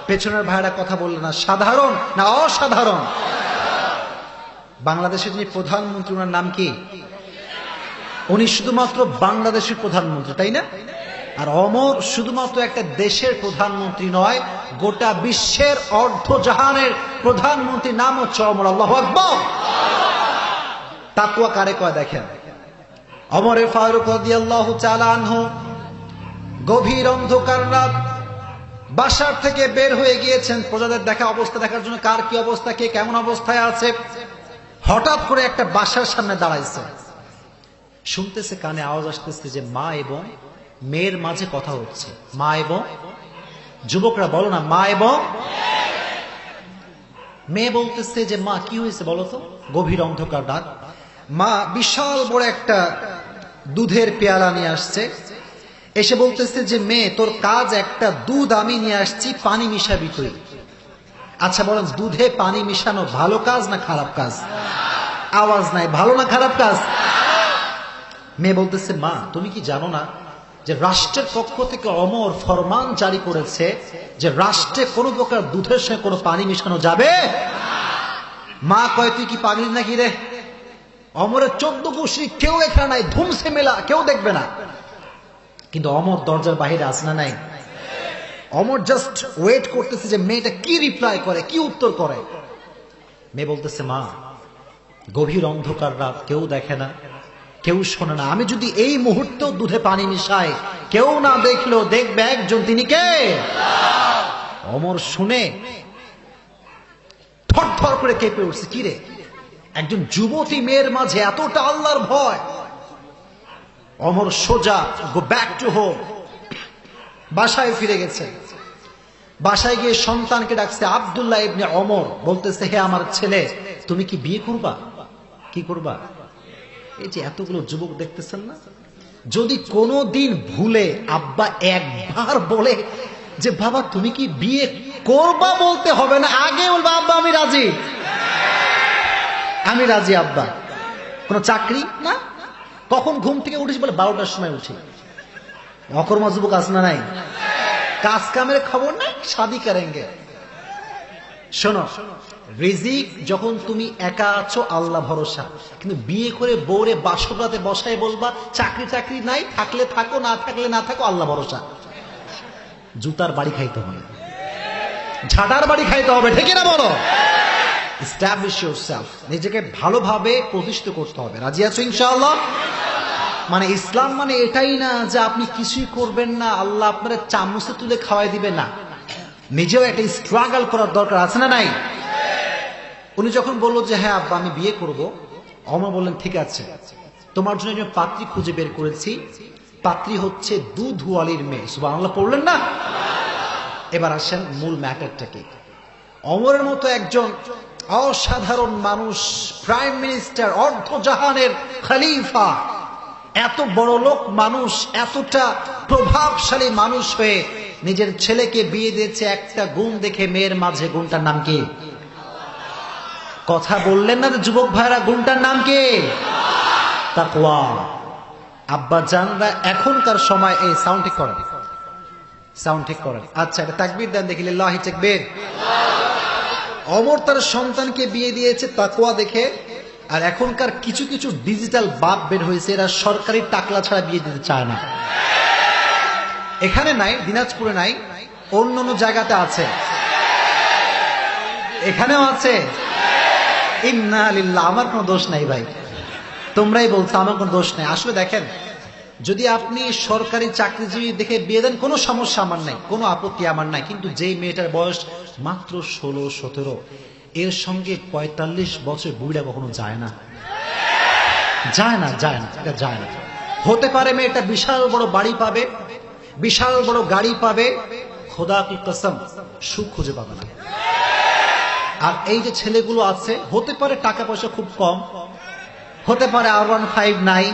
Speaker 1: পেছনের ভাইরা কথা বললেন না, সাধারণ না অসাধারণ? বাংলাদেশের যিনি প্রধানমন্ত্রী, ওনার নাম কি? উনি শুধুমাত্র বাংলাদেশের প্রধানমন্ত্রী, তাই না? আর অমর শুধুমাত্র একটা দেশের প্রধানমন্ত্রী নয়, গোটা বিশ্বের অর্ধজাহানের প্রধানমন্ত্রীর নাম হচ্ছে অমর। আল্লাহু আকবার। তাকওয়া কারে কয় দেখেন, ওমরে ফারুক রাদিয়াল্লাহু তাআলা আনহু গভীর অন্ধকার রাত বাসার থেকে বের হয়ে গিয়েছেন প্রজাদের দেখা অবস্থা দেখার জন্য, কার কি অবস্থা, কে কেমন অবস্থায় আছে। হঠাৎ করে একটা বাসার সামনে দাঁড়াইছে, শুনতেছে কানে আওয়াজ আসতেছে যে মা এবং মেয়ের মাঝে কথা হচ্ছে। মা এবং, যুবকরা বলো না, মা এবং মেয়ে বলতেছে যে মা কি হয়েছে বলো তো। গভীর অন্ধকার রাত, মা বিশাল বড় একটা দুধের পেয়ালা নিয়ে আসছে, এসে বলতেছে যে মেয়ে তোর কাজ একটা, দুধ আমি নিয়ে আসছি, পানি মিশাবি তুই। আচ্ছা বলেন, দুধে পানি মিশানো ভালো কাজ না খারাপ কাজ? আওয়াজ নাই, ভালো না খারাপ কাজ? মেয়ে বলতেছে মা তুমি কি জানো না যে রাষ্ট্রের পক্ষ থেকে অমর ফরমান জারি করেছে যে রাষ্ট্রে কোনো প্রকার দুধের সঙ্গে কোনো পানি মিশানো যাবে। মা কয় তুই কি পাগলি নাকি রে, অমরের 14 গোষ্ঠী কেউ এখানে নাই, ধুমসে মেলা, কেউ দেখবে না। কিন্তু অমর দরজার বাহিরে আছে না নাই? অমর জাস্ট ওয়েট করতেছে যে মেয়েটা কি রিপ্লাই করে, কি উত্তর করে। মেয়ে বলতেছে মা গভীর অন্ধকার রাত, কেউ দেখে না, কেউ শোনে না, আমি যদি এই মুহূর্তেও দুধে পানি মিশাই, কেউ না দেখলেও দেখবে একজন, তিনি কে? অমর শুনে থরথর করে কেঁপে উঠছে, কি রে, একজন যুবতী মেয়ের মাঝে এতটা আল্লাহর ভয়। অমর সোজা গো ব্যাক টু হোম, বাসায় ফিরে গেছে। বাসায় গিয়ে সন্তানকে ডাকছে আব্দুল্লাহ ইবনে অমর, বলতেছে হে আমার ছেলে তুমি কি বিয়ে করবা? কি করবা? এই যে এতগুলো যুবক দেখতেছেন না, যদি কোনোদিন ভুলে আব্বা একবার বলে যে বাবা তুমি কি বিয়ে করবা, বলতে হবে না, আগে বলবা আব্বা আমি রাজি, আমি রাজি আব্বা। কোন চাকরি না, কখন ঘুম থেকে উঠিস বলে 12টার সময় উঠি। অকর্মা যুবক আছে না নাই? কাজ কামের খবর নাই, শাদি করেঙ্গে। শোনো, রিজিক যখন তুমি একা আছো আল্লাহ ভরসা, কিন্তু বিয়ে করে বউরে বাসরাতে বসায় বলবা চাকরি টাকরি নাই, থাকলে থাকো, না থাকলে না থাকো, আল্লাহ ভরসা। জুতার বাড়ি খাইতে হবে, ঝাঁটার বাড়ি খাইতে হবে, ঠিক না বলো? এস্টাবলিশ ইয়োরসেলফ, নিজেকে ভালোভাবে প্রতিষ্ঠিত করতে হবে। রাজি আছো ইনশাআল্লাহ? মানে ইসলাম মানে এটাই না যে আপনি কিছুই করবেন না, আল্লাহ আপনার চামচে তুলে খাওয়াই দিবে না। নিজেও একটা স্ট্রাগল করার দরকার আছে না নাই? উনি যখন বললো যে হ্যাঁ আব্বা আমি বিয়ে করব, অমর বললেন ঠিক আছে, তোমার জন্য আমি পাত্রী খুঁজে বের করেছি। পাত্রী হচ্ছে দুধওয়ালির মেয়ে। সুবহানাল্লাহ পড়লেন না? এবার আসেন মূল ম্যাটারটাকে। অমরের মতো একজন অসাধারণ মানুষ, প্রাইম মিনিস্টার, অর্ধজাহানের খলিফা, এত বড় লোক মানুষ, এতটা প্রভাবশালী মানুষ হয়ে নিজের ছেলেকে বিয়ে দিয়েছে একটা গুণ দেখে, মেয়ের মাঝে। গুণটার নাম কি? কথা বললেন না যুবক ভাইরা, গুণটার নাম কি? তাকওয়া। আব্বা জানরা এখনকার সময় এই সাউন্ড ঠিক করেন, সাউন্ড ঠিক করেন। আচ্ছা এটা তাকবীর দেন দেখি, লিল্লাহি তাকবীর। অমর তার সন্তানকে বিয়ে দিয়েছে তাকওয়া দেখে। আর এখনকার কিছু কিছু ডিজিটাল বাপ বের হয়েছে, এরা সরকারি টাকলা ছাড়া বিয়ে দিতে চায় না। এখানে নাই, দিনাজপুরে নাই, অন্য অন্য জায়গাতে আছে, এখানেও আছে। ইন্না লিল্লাহ, আমার কোনো দোষ নাই ভাই, তোমরাই বলছো, আমার কোনো দোষ নাই। আসলে দেখেন, যদি আপনি সরকারি চাকরিজীবী দেখে বিয়ে দেন কোনো সমস্যা আমার নাই, কোনো আপত্তি আমার নাই। কিন্তু যেই মেয়েটার বয়স মাত্র 16-17, এর সঙ্গে 45 বছর বুড়া কখনো যায় না, যায় না, যায় না, এটা যায় না। হতে পারে মেয়েটা বিশাল বড় বাড়ি পাবে, বিশাল বড় গাড়ি পাবে, খোদা কি কসম সুখ খুঁজে পাবে না। আর এই যে ছেলেগুলো আছে, হতে পারে টাকা পয়সা খুব কম, হতে পারে R15 নাই,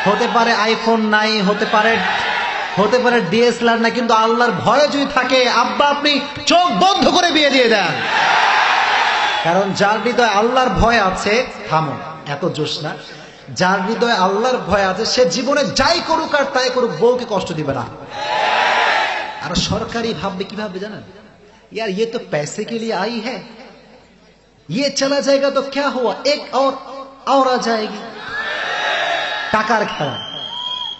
Speaker 1: হতে পারে আইফোন নাই, হতে পারে DSLR নাই, কিন্তু আল্লাহর ভয়ে যদি থাকে, আব্বা আপনি চোখ বন্ধ করে বিয়ে দিয়ে দেন। কারণ যার হৃদয়ে আল্লাহর ভয় আছে, থামো এত জোশ না, যার হৃদয়ে আল্লাহর ভয় আছে সে জীবনে যাই করুক আর তাই করুক, বউকে কষ্ট দিবে না। আর সরকারি ভাববে কি ভাববে জানেন? यार ये तो पैसे के लिए आई है, ये चला जाएगा तो क्या हुआ, एक और आ जाएगी। টাকার খেলা।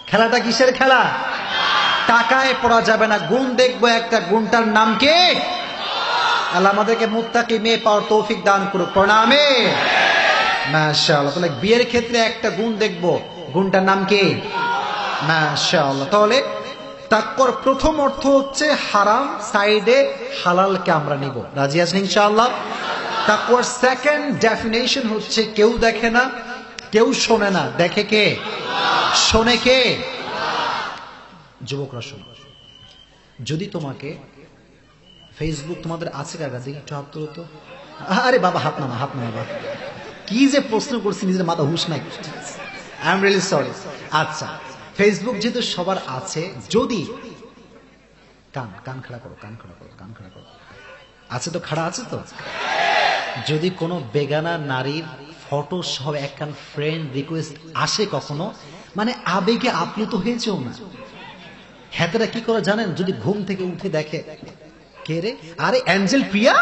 Speaker 1: খেলাটা কিসের খেলা? টাকায় পড়া যাবে না, গুণ দেখবো একটা, গুণটার নাম কি? আল্লাহ আমাদেরকে মুত্তাকি মেয়ে পাওয়ার তৌফিক দান করুক, প্রণামে মাশাআল্লাহ। তাহলে বিয়ের ক্ষেত্রে একটা গুণ দেখবো, গুণটার নাম কি? মাশাআল্লাহ। তাহলে তাকওয়ার প্রথম অর্থ হচ্ছে হারাম সাইডে হালালকে আমরা নিব, রাজি আছেন ইনশাআল্লাহ? তাকওয়ার সেকেন্ড ডেফিনেশন হচ্ছে কেউ দেখে না, কেউ শোনে না, দেখে কে? শোনে কে? যুবকরা শোনো, যদি তোমাকে ফেসবুক তোমাদের আছে কার কাছে একটু হাত তোলো তো। আরে বাবা হাত নামা, হাত নামা বাবা, কি যে প্রশ্ন করছি, নিজের মাথা হুশ নাই। I am really sorry. আচ্ছা, ফেসবুক যেহেতু সবার আছে, যদি কান খাড়া করো, কান খাড়া করো, কান খাড়া করো, আছে তো, খাড়া আছে তো। যদি কোনো বেগানা নারীর ফটো সহ একখান ফ্রেন্ড রিকোয়েস্ট আসে কখনো, মানে আবেগে আপ্লুত হয়েছেও না, হ্যাঁ কি করে জানেন? যদি ঘুম থেকে উঠে দেখে, কে রে? আরে অ্যাঞ্জেল প্রিয়া,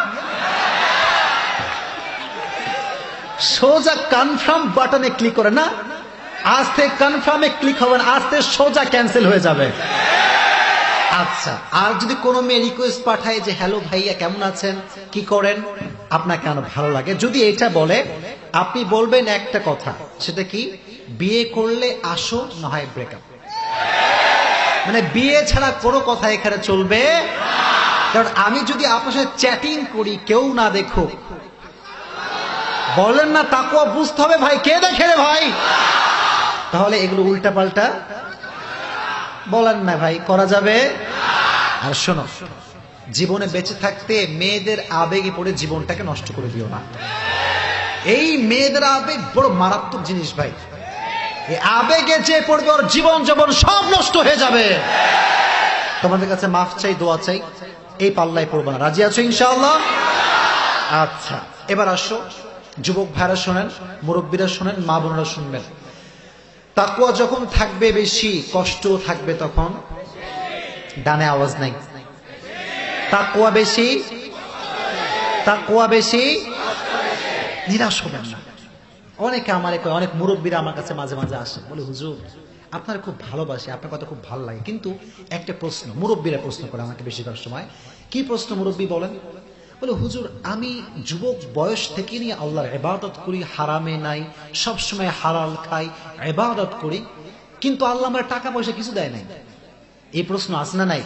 Speaker 1: সোজা কনফার্ম বাটনে ক্লিক করে না, আজ থেকে কনফার্মে ক্লিক হবে না, আজ থেকে সোজা ক্যান্সেল হয়ে যাবে। আচ্ছা, আর যদি কোনো মেয়ে রিকোয়েস্ট পাঠায় যে হ্যালো ভাইয়া কেমন আছেন, কি করেন, আপনাকে কেন ভালো লাগে, যদি এটা বলে, আপনি বলবেন একটা কথা, সেটা কি? বিয়ে করলে আসো, না হয় ব্রেকআপ। মানে বিয়ে ছাড়া কোনো কথা এখানে চলবে। কারণ আমি যদি আপনার সাথে চ্যাটিং করি, কেউ না দেখুক, বলেন না তাকওয়া বুঝতে হবে ভাই, কে দেখে রে ভাই? তাহলে এগুলো উল্টা পাল্টা বলেন না ভাই, করা যাবে। আর শোনো, জীবনে বেঁচে থাকতে মেয়েদের আবেগে পড়ে জীবনটাকে নষ্ট করে দিও না। এই মেয়েদের আবেগ বড় মারাত্মক জিনিস ভাই, এই আবেগে যে পড়বে ওর জীবন জীবন সব নষ্ট হয়ে যাবে। তোমাদের কাছে মাফ চাই, দোয়া চাই, এই পাল্লায় পড়বে না, রাজি আছো ইনশাআল্লাহ? আচ্ছা, এবার আসো, যুবক ভাইরা শোনেন, মুরব্বীরা শোনেন, মা বোনেরা শুনবেন। তাকওয়া যখন থাকবে বেশি, কষ্ট থাকবে তখন। ডানে আওয়াজ নাই। তাকওয়া বেশি, তাকওয়া বেশি, নিরাশ হবেন না। অনেকে আমার অনেক মুরব্বীরা আমার কাছে মাঝে মাঝে আসে, বলে হুজুর আপনারা খুব ভালোবাসি, আপনার কথা খুব ভালো লাগে, কিন্তু একটা প্রশ্ন, মুরব্বীরা প্রশ্ন করে আমাকে বেশিরভাগ সময়। কি প্রশ্ন মুরব্বী বলেন? বলে হুজুর আমি যুবক বয়স থেকে নিয়ে আল্লাহর ইবাদত করি, হারামে নাই, সবসময় হালাল খাই, ইবাদত করি, কিন্তু আল্লাহ আমার টাকা পয়সা কিছু দেয় নাই। এই প্রশ্ন আছে না নাই?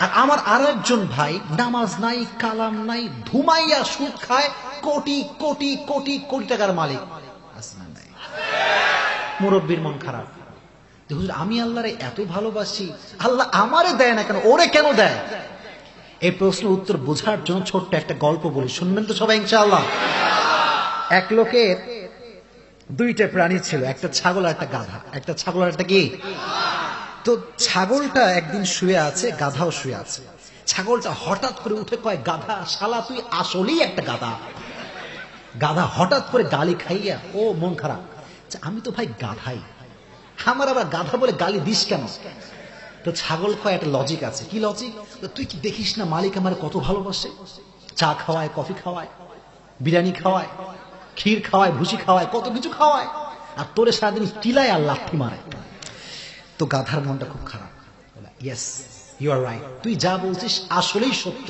Speaker 1: আর আমার আরো একজন ভাই নামাজ নাই, কালাম নাই, ধুমাইয়া সুদ খায়, কোটি কোটি কোটি কোটি টাকার মালিক, আছে না নাই? মুরব্বীর মন খারাপ, হুজুর আমি আল্লাহরে এত ভালোবাসি, আল্লাহ আমারে দেয় না কেন, ওরে কেন দেয়? এই প্রশ্ন উত্তর বোঝার জন্য ছোট্ট একটা গল্প বলি, শুনবেন তো সবাই ইনশাআল্লাহ? এক লোকের দুইটা প্রাণী ছিল, একটা ছাগল আর একটা গাধা। একটা ছাগল আর একটা কি? তো ছাগলটা একদিন শুয়ে আছে, গাধাও শুয়ে আছে। ছাগলটা হঠাৎ করে উঠে কয়, গাধা শালা তুই আসলেই একটা গাধা। গাধা হঠাৎ করে গালি খাইয়া ও মন খারাপ, আমি তো ভাই গাধাই, আমার আবার গাধা বলে গালি দিস কেন? তো ছাগল কয় একটা লজিক আছে। কি লজিক? তুই কি দেখিস না মালিক আমার কত ভালোবাসে, চা খাওয়ায়, কফি খাওয়ায়, বিরিয়ানি খাওয়ায়, ক্ষীর খাওয়ায়, ভুসি খাওয়ায়, কত কিছু খাওয়ায়, আর তোরে সারাদিন কিলায় আর লাথি মারে। তো গাধার মনটা খুব খারাপ। ইয়েস ইউ আর রাইট, তুই যা বলছিস আসলেই সত্য,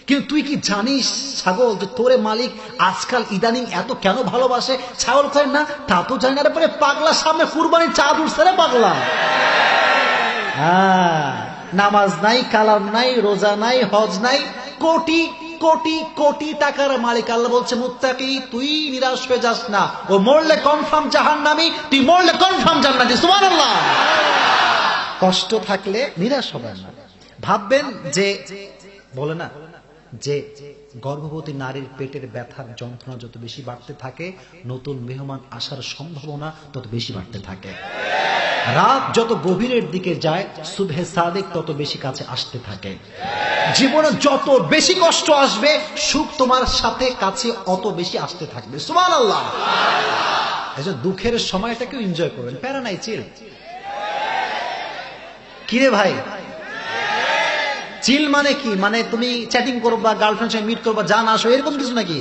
Speaker 1: কিন্তু তুই কি জানিস ছাগল যে তোরে মালিক আজকাল ইদানিং এত কেন ভালোবাসে? ছাগল কয় না তা তো জানি না রে, পরে পাগলা সামনে কুরবানির চাঁদ উঠছে রে পাগলা। নামাজ নাই, কালাম নাই, রোজা নাই, হজ নাই, কোটি কোটি কোটি টাকার মালিক। আল্লাহ বলছে মুত্তাকি তুই নিরাশ হয়ে যাস না, ও মরলে কনফার্ম জাহান্নামী, তুই মরলে কনফার্ম জান্নাতি। সুবহানাল্লাহ। কষ্ট থাকলে নিরাশ হবেন না। ভাববেন যে বলে না যে গর্ভবতী নারীর পেটের ব্যথার যন্ত্রণা যত বেশি বাড়তে থাকে, নতুন মেহমান আসার সম্ভাবনা তত বেশি বাড়তে থাকে। রাত যত গভীরের দিকে যায়, সুবহে সাদিক তত বেশি কাছে আসতে থাকে। জীবনে যত বেশি কষ্ট আসবে, সুখ তোমার সাথে কাছে অত বেশি আসতে থাকবে। সুবহানাল্লাহ। এজন্য দুঃখের সময়টাকেও এনজয় করবেন, প্যারা নাই, চিল। কিরে ভাই
Speaker 2: চিল মানে কি? মানে তুমি চ্যাটিং করবা, গার্লফ্রেন্ড সঙ্গে মিট করবা, জান আসো, এরকম কিছু নাকি?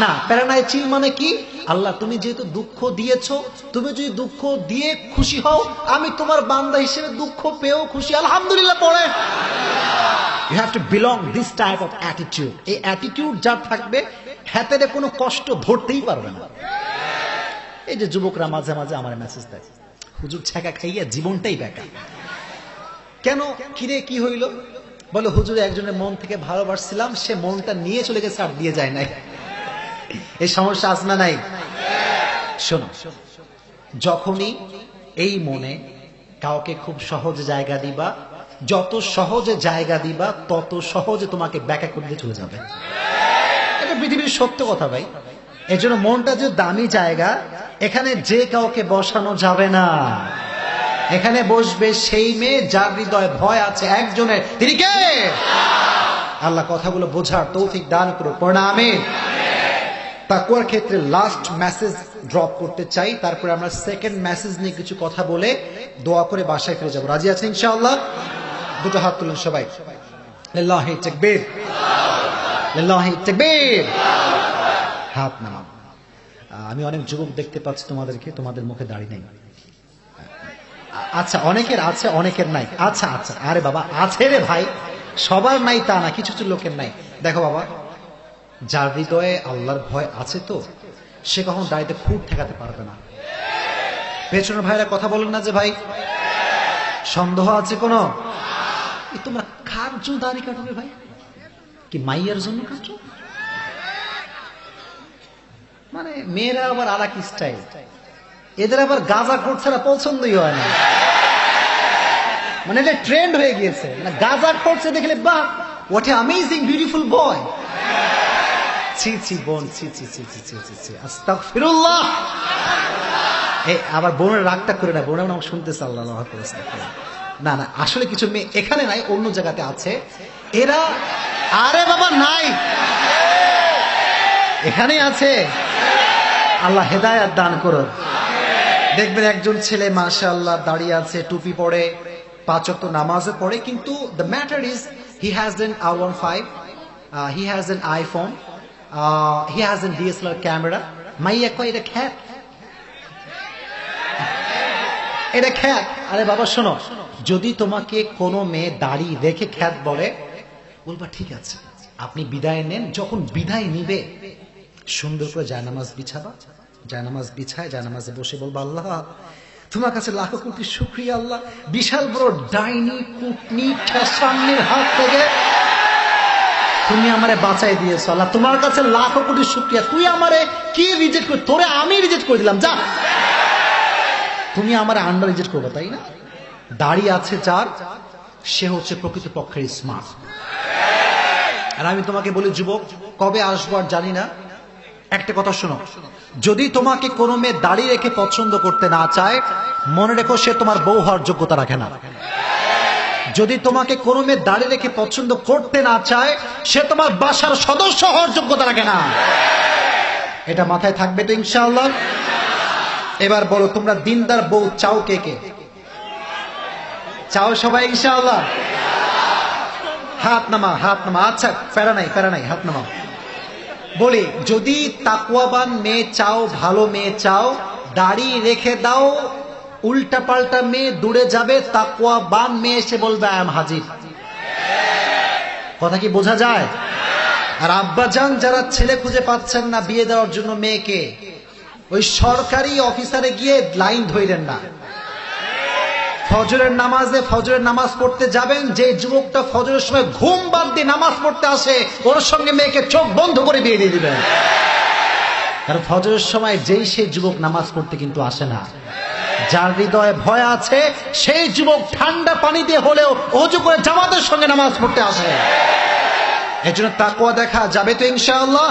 Speaker 2: না, প্যারানায় চিল মানে কি? আল্লাহ তুমি যেহেতু দুঃখ দিয়েছো, তুমি যদি দুঃখ দিয়ে খুশি হও, আমি তোমার বান্দা হিসেবে দুঃখ পেয়েও খুশি, আলহামদুলিল্লাহ পড়ে। You have to belong this type of attitude. এই অ্যাটিটিউড যার থাকবে, হাতে কোনো কষ্ট ধরতেই পারবে না। এই যে যুবকরা মাঝে মাঝে আমার মেসেজ দেয়, হুজুর ছ্যাঁকা খাইয়া জীবনটাই বেকার। কেন? কিরে কি হইল? বলে হুজুর একজনের মন থেকে ভালোবাসছিলাম, সে মনটা নিয়ে চলে গেছে, আর দিয়ে যায় নাই। এই সমস্যা আছে না নাই? শোনো, যখনই এই মনে কাউকে খুব সহজে জায়গা দিবা, যত সহজে জায়গা দিবা তত সহজে তোমাকে ব্যাকা করতে চলে যাবে। এটা পৃথিবীর সত্য কথা ভাই। এর জন্য মনটা যে দামি জায়গা, এখানে যে কাউকে বসানো যাবে না। এখানে বসবে সেই মেয়ে যার হৃদয়ে ভয় আছে একজনের, তিনি কে? আল্লাহ কথাগুলো বোঝার তৌফিক দান করুক, পড়না আমিন। তাকওয়ার ক্ষেত্রে লাস্ট মেসেজ ড্রপ করতে চাই, তারপরে আমরা সেকেন্ড মেসেজ নিয়ে কিছু কথা বলে দোয়া করে বাসায় ফিরে যাব। রাজি আছেন ইনশাআল্লাহ? দুটো হাত তুলুন সবাই। লিল্লাহি তাকবীর, লিল্লাহি তাকবীর। হাত নামান। আমি অনেক যুবক দেখতে পাচ্ছি তোমাদেরকে, তোমাদের মুখে দাড়ি নেই। আচ্ছা, অনেকের আছে, অনেকের নাই। আচ্ছা আচ্ছা, আরে বাবা আছে রে ভাই, সবার নাই তা না, কিছু কিছু লোকের নাই। দেখো বাবা, যার হৃদয়ে আল্লাহর ভয় আছে তো সে কখন দাড়িতে ফুট ঠেকাতে পারবে না। পেছনের ভাইরা কথা বলেন না যে ভাই সন্দেহ আছে কোন? তোমরা কার জন্য দাড়ি কাটবে ভাই? কি মাইয়ার জন্য কাটো? মানে মেয়েরা আবার আর এক স্টাইল, এদের আবার গাঁজা খোর ছাড়া পছন্দই হয় না। মানে এটা ট্রেন্ড হয়ে গিয়েছে, মানে গাঁজা খোরছে দেখলে বাহ, হোয়াট এ অ্যামেজিং বিউটিফুল বয়। ছি ছি বোন, ছি ছি ছি ছি ছি ছি ছি, আস্তাগফিরুল্লাহ। আবার বোনের রাগটা করে না, বোনের নাম শুনতেছে, আল্লাহ না না, আসলে কিছু মেয়ে এখানে নাই, অন্য জায়গাতে আছে। এরা আরে বাবা নাই, এখানেই আছে। আল্লাহ হেদায়েত দান করুন। দেখবেন একজন ছেলে মাশাআল্লাহ দাঁড়িয়ে আছে, টুপি পরে, 5 ওয়াক্ত নামাজে পড়ে, কিন্তু the matter is he has N R15, he has N iPhone, he has N DSLR camera. মাইয়া কয় এটা খ্যাত, এটা খ্যাত। আরে বাবা শোনো, যদি তোমাকে কোনো মেয়ে দাড়ি রেখে খ্যাত বলে, বলবা ঠিক আছে, আপনি বিদায় নেন। যখন বিদায় নিবে সুন্দর করে জায়নামাজ বিছাবা, জায়নামাজ বিছায় জায়নামাজে বসে বলবা, আল্লাহ তোমার কাছে লাখো কোটি শুকরিয়া আল্লাহ, বিশাল বড় ডাইনি কুটনি ঠেসান্নির হাত থেকে তুমি আমারে বাঁচাই দিয়েছো। আল্লাহ তোমার কাছে লাখো কোটি শুকরিয়া। তুই আমারে কি রিজেক্ট করে, তোরে আমি রিজেক্ট করে দিলাম, যা। তুমি আমারে আন্ডার রিজেক্ট করবে, তাই না? দাড়ি আছে যার, সে হচ্ছে প্রকৃত পক্ষের স্মার্ট। আর আমি তোমাকে বলি যুবক, কবে আসবো আর জানি না, একটা কথা শোনো, যদি তোমাকে কোনো মেয়ে দাড়ি রেখে পছন্দ করতে না চায়, মনে রেখো সে তোমার বউ হওয়ার যোগ্যতা রাখে না। যদি তোমাকে কোনো মেয়ে দাড়ি রেখে পছন্দ করতে না চায়, সে তোমার বাসার সদস্য হওয়ার যোগ্যতা রাখে না। এটা মাথায় থাকবে তো ইনশাআল্লাহ? এবার বলো, তোমরা দিনদার বউ চাও কে কে? চাও সবাই ইনশাআল্লাহ? হাত নামা, হাত নামা। আচ্ছা, প্যারা নাই, প্যারা নাই, হাত নামা। বলি, যদি তাকওয়াবান মেয়ে চাও, ভালো মেয়ে চাও, দাড়ি রেখে দাও। উল্টা পাল্টা মেয়ে দূরে যাবে, তাকওয়াবান মেয়ে এসে বলবে আই এম হাজির। কথা কি বোঝা যায়? আর আব্বাজান যারা ছেলে খুঁজে পাচ্ছেন না বিয়ে দেওয়ার জন্য মেয়েকে, ওই সরকারি অফিসারে গিয়ে লাইন ধইলেন না। ফজরের নামাজে ফজরের নামাজ পড়তে যাবেন, যে যুবকটা ফজরের সময় ঘুম বাদ দিয়ে নামাজ পড়তে আসে, ওর সঙ্গে মেয়েকে চোখ বন্ধ করে বিয়ে দিয়ে দিবেন। কারণ ফজরের সময় যেই সেই যুবক নামাজ পড়তে কিন্তু আসে না। যার হৃদয়ে ভয় আছে সেই যুবক ঠান্ডা পানি দিয়ে হলেও ওযু করে জামাতের সঙ্গে নামাজ পড়তে আসে। এজন্য তাকওয়া দেখা যাবে তো ইনশাআল্লাহ?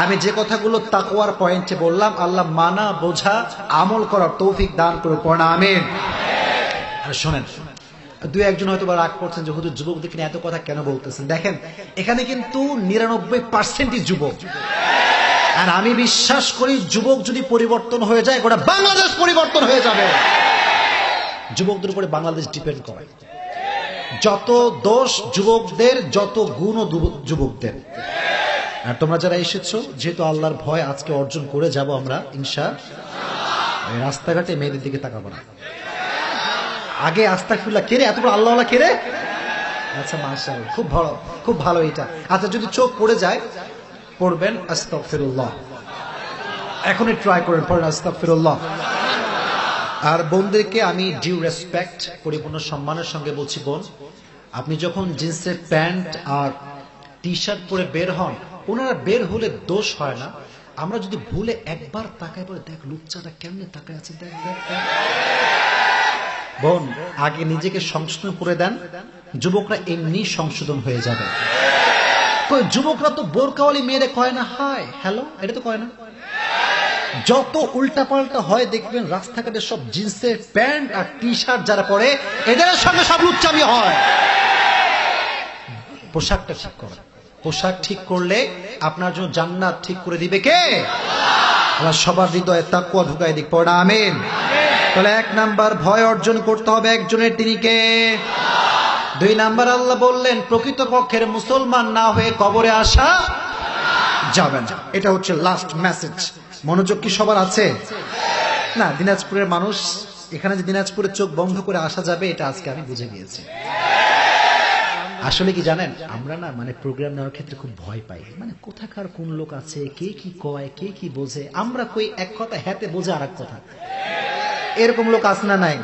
Speaker 2: আমি যে কথাগুলো তাকওয়ার পয়েন্টে বললাম, আল্লাহ মানা বোঝা আমল করার তৌফিক দান করুন, পড়া আমিন। আর শোনেন, দুই একজন হয়তো বা রাগ করছেন যে হুজুর যুবকদের কিনা এত কথা কেন বলতেছেন। দেখেন, এখানে কিন্তু 99% যুবক। আর আমি বিশ্বাস করি যুবক যদি পরিবর্তন হয়ে যায়, গোটা বাংলাদেশ পরিবর্তন হয়ে যাবে। যুবকদের উপরে বাংলাদেশ ডিপেন্ড করে। যত দোষ যুবকদের, যত গুণও যুবকদের। আর তোমরা যারা এসেছো, যেহেতু আল্লাহর ভয় আজকে অর্জন করে যাব আমরা ইনশাআল্লাহ, রাস্তাঘাটে মেয়েদের দিকে তাকাবো না। আগে আস্তাগফিরুল্লাহ, কে রে এত বড় আল্লাহওয়ালা, কে রে? আচ্ছা মাশাআল্লাহ, খুব ভালো এটা। আচ্ছা যদি চোখ পড়ে যায় পড়বেন আস্তাগফিরুল্লাহ, এখনই ট্রাই করেন, পড়েন আস্তাগফিরুল্লাহ। আর বোনদেরকে আমি ডিউ রেসপেক্ট, পরিপূর্ণ সম্মানের সঙ্গে বলছি, বোন আপনি যখন জিন্সের প্যান্ট আর টি শার্ট পরে বের হন, ওনারা বের হলে দোষ হয় না, আমরা যদি ভুলে একবার তাকাই পরে দেখ লুচ্চাটা কেমনে তাকায় আছে, দেখ দেখ দেখ। বোন আগে নিজেকে সংশোধন করে দেন, যুবকরা এমনি সংশোধন হয়ে যাবে। কই যুবকরা তো বোরকাওয়ালি মেয়েরে কয় না হাই হ্যালো, এটা তো কয় না। যত উল্টাপাল্টা হয় দেখবেন রাস্তাঘাটে সব জিন্সের প্যান্ট আর টি শার্ট যারা পরে এদের সঙ্গে সব লুচ্চামি হয়। পোশাকটা ঠিক করা, পোশাক ঠিক করলে আপনার জন্য জান্নাত ঠিক করে দিবে কে? আল্লাহ সবার হৃদয়ে তাকওয়া ঢুকাই দিক, পড়া আমিন। তাহলে 1 নাম্বার ভয় অর্জন করতে হবে একজনের, তিনি কে? 2 নাম্বার আল্লাহ বললেন প্রকৃতপক্ষের মুসলমান না হয়ে কবরে আসা যাবে না। এটা হচ্ছে লাস্ট মেসেজ। মনোযোগ কি সবার আছে? না, দিনাজপুরের মানুষ, এখানে যে দিনাজপুরে চোখ বন্ধ করে আসা যাবে এটা আজকে আমি বুঝে গিয়েছি। আসলে কি জানেন, আমরা না মানে প্রোগ্রাম নেওয়ার ক্ষেত্রে খুব ভয় পাই, মানে কোথাকার কোন লোক আছে, কে কি কয়, কে কি বোঝে। আমরা কই এক কথা, হাতে বোঝে আর এক কথা। এরকম লোক আছে না নাই?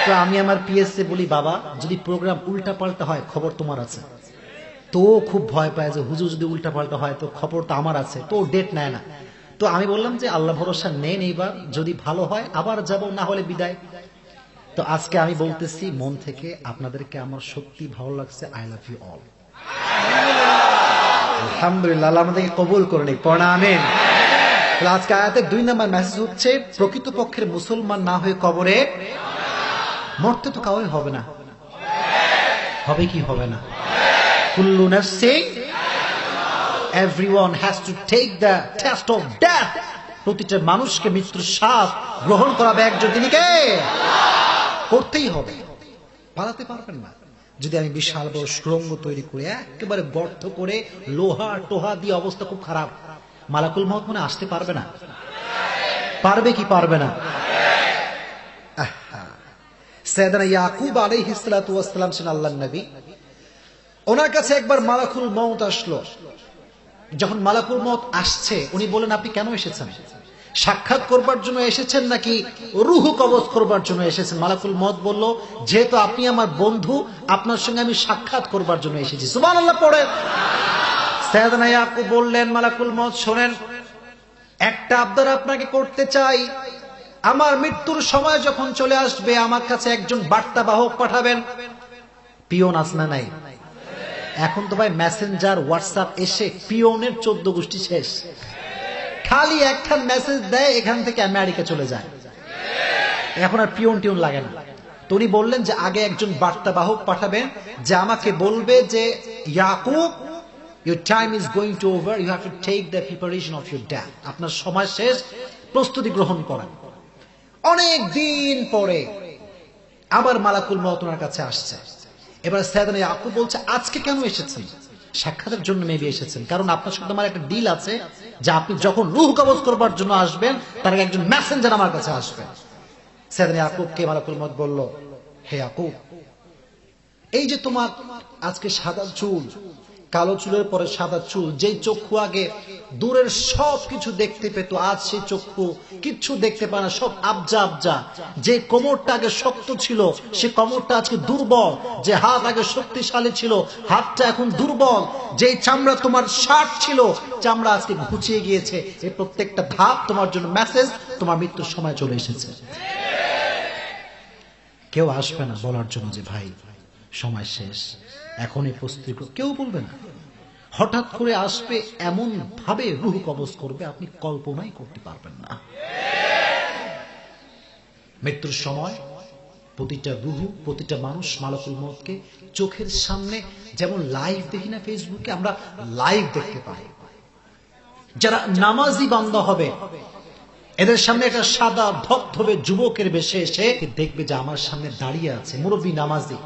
Speaker 2: তো আমি আমার পিএসএ বলি, বাবা যদি প্রোগ্রাম উল্টা পাল্টা হয় খবর তোমার আছে। তো খুব ভয় পায় যে হুজুর যদি উল্টা পাল্টা হয় তো খবর তো আমার আছে, তো ডেট নেয় না। তো আমি বললাম যে আল্লাহ ভরসা নেন, এইবার যদি ভালো হয় আবার যাব, না হলে বিদায়। তো আজকে আমি বলতেছি মন থেকে, আপনাদেরকে আমার সত্যি ভালো লাগছে। I love you all. আলহামদুলিল্লাহ, আল্লাহ আমাদেরকে কবুল করে নিক, পড়া আমিন। আজকে আয়াতের 2 নাম্বার মেসেজ হচ্ছে প্রকৃতপক্ষের মুসলমান না হয়ে কবরে মরতে তো কাউই হবে না। হবে কি হবে না? কুল্লু নাফসিন, everyone has to take the test of death. প্রতিটা মানুষকে মৃত্যুর স্বাদ গ্রহণ করাবে একজন, তিনি কে? করতেই হবে, পালাতে পারবেন না। যদি আমি বিশাল বড় সুড়ঙ্গ তৈরি করে একেবারে গর্ত করে লোহা টোহা দিয়ে অবস্থা খুব খারাপ, মালাকুল মউত মনে আসতে পারবে না? পারবে কি পারবে না? সাইয়েদনা ইয়াকুব আলাইহিস সালাতু ওয়াস সালাম ছিলেন আল্লাহর নবী। ওনার কাছে একবার মালাকুল মউত আসলো। যখন মালাকুল মউত আসছে, উনি বলেন আপনি কেন এসেছেন? সাক্ষাৎ করবার জন্য এসেছেন নাকি রূহ কবজ করবার জন্য এসেছেন? মালাকুল মউত বলল, যেহেতু আপনি আমার বন্ধু, আপনার সঙ্গে আমি সাক্ষাৎ করবার জন্য এসেছি। সুবহানাল্লাহ পড়ে। সাইয়েদনা ইয়াকুব বললেন, মালাকুল মউত শোনেন, একটা আবদার আপনাকে করতে চাই। আমার মৃত্যুর সময় যখন চলে আসবে আমার কাছে একজন বার্তাবাহক পাঠাবেন। পিয়ন আছে না নাই? এখন তো ভাই মেসেঞ্জার হোয়াটসঅ্যাপ এসে পিয়নের 14 গোষ্ঠী শেষ। খালি একখান মেসেজ দেয়, এখান থেকে আমেরিকা চলে যায়। এখন আর পিয়ন টিয়ন লাগে না। তো উনি বললেন যে আগে একজন বার্তাবাহক পাঠাবেন, যে আমাকে বলবে যে Yakub, your time is going to over, you have to take the preparation of your death. আপনার সময় শেষ, প্রস্তুতি গ্রহণ করেন। অনেক দিন পরে আবার মালাকুল মউত ওনার কাছে আসছে। এবার সাইয়েদনা ইয়াকুব বলছে, আজকে কেন এসেছেন? সাক্ষাতের জন্য মেবি এসেছেন, কারণ আপনার সাথে আমার একটা ডিল আছে যে আপনি যখন রূহ কবজ করবার জন্য আসবেন তার আগে একজন মেসেঞ্জার আমার কাছে আসবে। সাইয়েদনা ইয়াকুবকে মালাকুল মউত বলল, হে ইয়াকুব, এই যে তোমার আজকে সাদা চুল, কালো চুলের পরে সাদা চুল, যেই চক্ষু আগে দূরের সব কিছু দেখতে পেত, আজ সেই চক্ষু কিচ্ছু দেখতে পায় না, সব আবজা আবজা। যে কোমরটা আগে শক্ত ছিল সে কোমরটা আজকে দুর্বল, যে হাত আগে শক্তিশালী ছিল হাতটা এখন দুর্বল, যেই চামড়া তোমার শার্ট ছিল চামড়া আজকে ঘুচিয়ে গিয়েছে। এই প্রত্যেকটা ধাপ তোমার জন্য মেসেজ, তোমার মৃত্যুর সময় চলে এসেছে। কেউ আসবে না বলার জন্য যে ভাই সময় শেষ, এখনই প্রস্তুতি, কেউ বলবে না। হঠাৎ করে আসবে, এমন ভাবে রূহ কবজ করবে আপনি কল্পনাই করতে পারবেন না। মৃত্যুর সময় প্রতিটা রূহ, প্রতিটা মানুষ মালাকুল মউতকে চোখের সামনে, যেমন লাইভ দেখি না ফেসবুকে, আমরা লাইভ দেখতে পাই। যারা নামাজি বান্দা হবে, এদের সামনে একটা সাদা ধবধবে যুবকের বেশে এসে দেখবে যে আমার সামনে দাঁড়িয়ে আছে মুরব্বী নামাজি।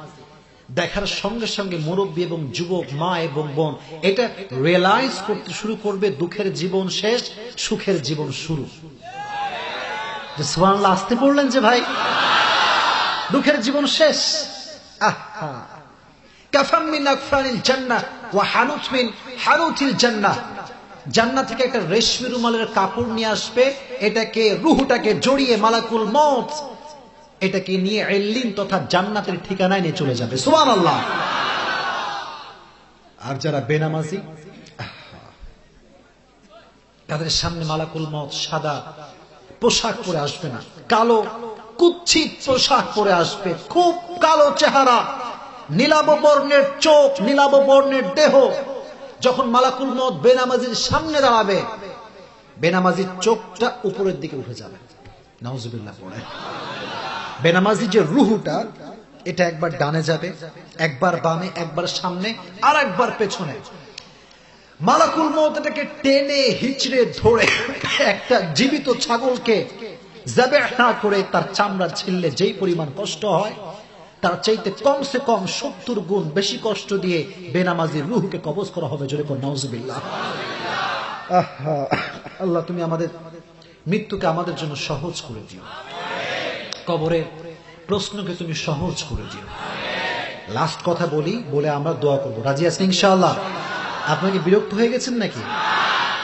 Speaker 2: দেখার সঙ্গে সঙ্গে মুরব্বী এবং যুবক, মা এবং বোন এটা রিয়েলাইজ করতে শুরু করবে দুঃখের জীবন শেষ, সুখের জীবন শুরু। সুবহানাল্লাহ, আসতে পড়লেন যে ভাই, দুঃখের জীবন শেষ। আহা, কাফাম মিন আকফারিল জান্নাহ ওয়া হানুত মিন হানুতিল জান্নাহ। জান্নাত থেকে একটা রেশমি রুমালের কাপড় নিয়ে আসবে, এটাকে রূহটাকে জড়িয়ে মালাকুল মউত এটাকে নিয়ে ইল্লিন তথা জান্নাতের ঠিকানায় নিয়ে চলে যাবে। সুবহানাল্লাহ। আর যারা বেনামাজি, তাদের সামনে মালাকুল মউত সাদা পোশাক পরে আসবে না, কালো কুৎসিত পোশাক পরে আসবে, খুব কালো চেহারা, নীলাভ বর্ণের চোখ, নীলাভ বর্ণের দেহ। যখন মালাকুল মউত বেনামাজির সামনে দাঁড়াবে, বেনামাজির চোখটা উপরের দিকে উঠে যাবে। নাউজুবিল্লাহ পড়ে। বেনামাজি যে রুহুটা, এটা একবার ডানে যাবে, একবার বামে, একবার সামনে, আর একবার পেছনে। মালাকুল মউত এটাকে টেনে হিচড়ে ধরে একটা জীবিত ছাগলকে যাবেহ না করে তার চামড়া ছিললে যেই পরিমাণ কষ্ট হয়, তার চাইতে কমসে কম 70 গুণ বেশি কষ্ট দিয়ে বেনামাজির রূহকে কবজ করা হবে। জোরে কোন নাউজুবিল্লাহ। আল্লাহ, তুমি আমাদের মৃত্যুকে আমাদের জন্য সহজ করে দিও, কবরের প্রশ্নকে তুমি সহজ করে দিও। লাস্ট কথা বলি, বলে আমরা দোয়া করবো। রাজি আছেন ইনশাআল্লাহ? আপনাকে বিরক্ত হয়ে গেছেন নাকি?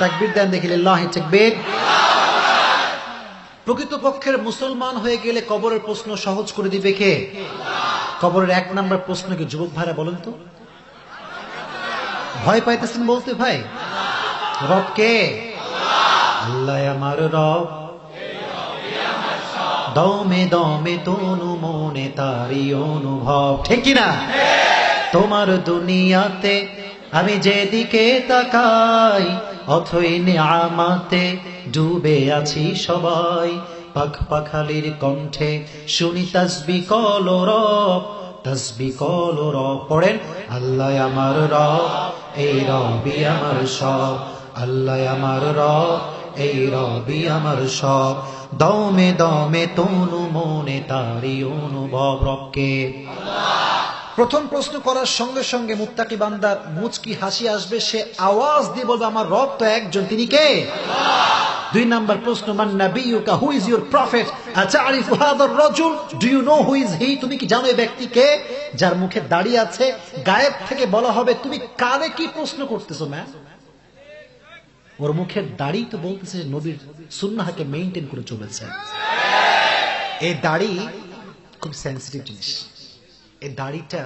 Speaker 2: তাকবীর দেন দেখি, লিল্লাহি তাকবীর। প্রকৃতপক্ষের মুসলমান হয়ে গেলে কবরের প্রশ্ন সহজ করে দিবে কে? কবরের 1 নম্বর প্রশ্ন কি? যুবক ভাইরা বলেন তো, ভয় পাইতেছেন বলতে ভাই? রব কে? আল্লাহ আমার রব, দমে দমে তনু মনে তারি অনুভব, ঠিক কিনা? তোমার দুনিয়াতে আমি যেদিকে তাকাই, অথই নিয়ামতে ডুবে আছি সবাই। পাখ পাখালির কণ্ঠে শুনি তাসবিহ কলরব, তাসবিহ কলরব। পড়েন, আল্লাহ আমার রব, এই রবই আমার সব। আল্লাহ আমার রব, এই রবই আমার সব। দমে দমে তনু মনে তারি অনুভব। রবকে প্রথম প্রশ্ন করার সঙ্গে সঙ্গে মুত্তাকি বান্দার মুচকি হাসি আসবে, সে আওয়াজ দিয়ে বলবে আমার রব তো একজন, তিনি কে? 2 নম্বর প্রশ্ন, মান নাবিয়ুকা, হু ইজ ইউর প্রফেট? আতারিফু হাদার রাজুল, do you know who is he? তুমি কি জানো এই ব্যক্তিকে যার মুখে দাড়ি আছে? গায়েব থেকে বলা হবে, তুমি কারে কি প্রশ্ন করতেছো ম্যাম? ওর মুখের দাড়ি তো বলতেছে নবীর সুন্নাহকে মেইনটেইন করে চলেছে। এই দাড়ি খুব সেনসিটিভ জিনিস। এই দাড়িটা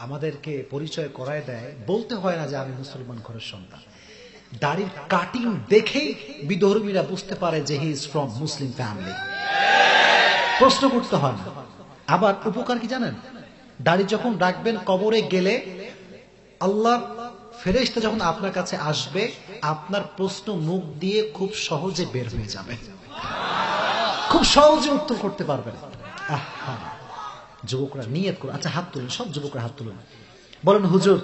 Speaker 2: আমাদেরকে পরিচয় করায় দেয়, বলতে হয় না যে আমি মুসলমান ঘরের সন্তান। দাড়ির কাটিং দেখেই বিধর্মীরা বুঝতে পারে যে he is from Muslim family. প্রশ্ন করতে হয় না। আবার উপকার কি জানেন? দাড়ি যখন রাখবেন, কবরে গেলে আল্লাহ ফেরেশতা যখন আপনার কাছে আসবে, আপনার প্রশ্ন মুখ দিয়ে খুব সহজে বের হয়ে যাবে, খুব সহজে উত্তর করতে পারবেন। আহা, যুবকরা নিয়ত করুন। আচ্ছা, হাত তুলুন, সব যুবকরা হাত তুলুন, বলেন হুজুর।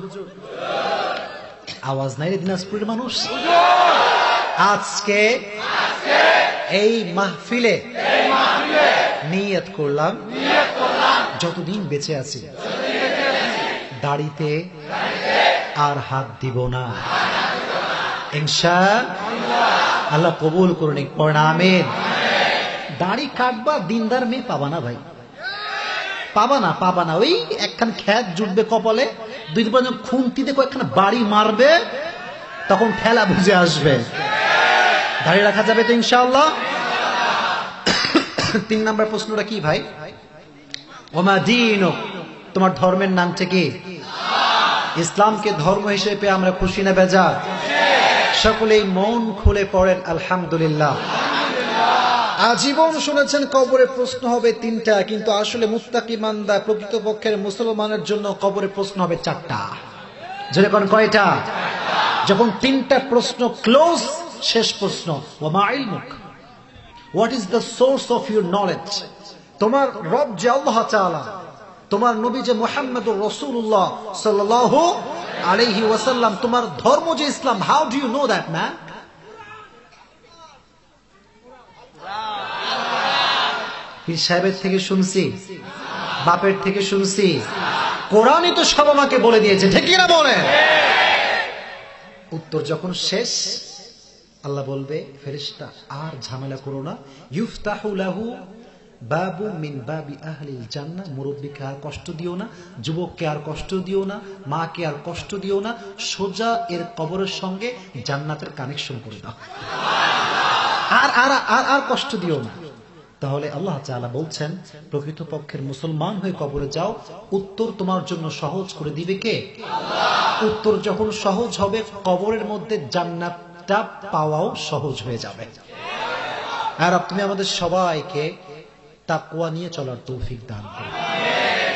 Speaker 2: আওয়াজ নাই রে দিনাজপুরের মানুষ। আজকে এই মাহফিলে নিয়ত করলাম, যতদিন বেঁচে আছি দাড়িতে আর হাত দিব না, ইনশাআল্লাহ। আল্লাহ কবুল করুন, পড়েন আমিন। দাড়ি কাটবা, দিনদার মেয়ে পাবা না ভাই, পাবা না, পাবা না। ওই একখান খ্যাত জুটবে কপালে, 2 খুন্তিতে কয়েকখানা বাড়ি মারবে, তখন ঠেলা বুঝে আসবে। দাড়ি রাখা যাবে তো ইনশাআল্লাহ? 3 নম্বর প্রশ্নটা কি ভাই? ওমা দীনুক, তোমার ধর্মের নামটা কি? ইসলামকে ধর্ম হিসেবে পেয়ে আমরা খুশি না বেজার? সকলেই মন খুলে পড়েন আলহামদুলিল্লাহ। আজীবন শুনেছেন কবরে প্রশ্ন হবে 3টা, কিন্তু আসলে মুত্তাকি বান্দা প্রকৃতপক্ষের মুসলমানের জন্য কবরে প্রশ্ন হবে 4টা। যেরকম কয়টা? যখন 3টা প্রশ্ন ক্লোজ, শেষ প্রশ্ন, ওয়া মা ইলমুক, what is the source of your knowledge? তোমার রব যে আল্লাহ তাআলা, তোমার নবী যে মুহাম্মদুর রাসূলুল্লাহ সাল্লাল্লাহু আলাইহি ওয়াসাল্লাম, তোমার ধর্ম যে Islam, how do you know that man? পীর সাহেবের থেকে শুনছি, বাপের থেকে শুনছি, কোরআনই তো সব আমাকে বলে দিয়েছে, ঠিক কিনা বলে? উত্তর যখন শেষ, আল্লাহ বলবে, ফেরেশতা আর ঝামেলা করো না, ইউফতাহু লাহু বাবু মিন বাবি আহলিল জান্নাহ। মুরব্বীকে আর কষ্ট দিও না, যুবককে আর কষ্ট দিও না, মাকে আর কষ্ট দিও না, সোজা এর কবরের সঙ্গে জান্নাতের কানেকশন করে দাও, আর আর আর আর কষ্ট দিও না। তাহলে আল্লাহ তাআলা বলছেন, প্রকৃতপক্ষের মুসলমান হয়ে কবরে যাও, উত্তর তোমার জন্য সহজ করে দিবে কে? আল্লাহ। উত্তর যখন সহজ হবে, কবরের মধ্যে জান্নাতটা পাওয়াও সহজ হয়ে যাবে। আর তুমি আমাদের সবাইকে তাকওয়া নিয়ে চলার তৌফিক দান করো,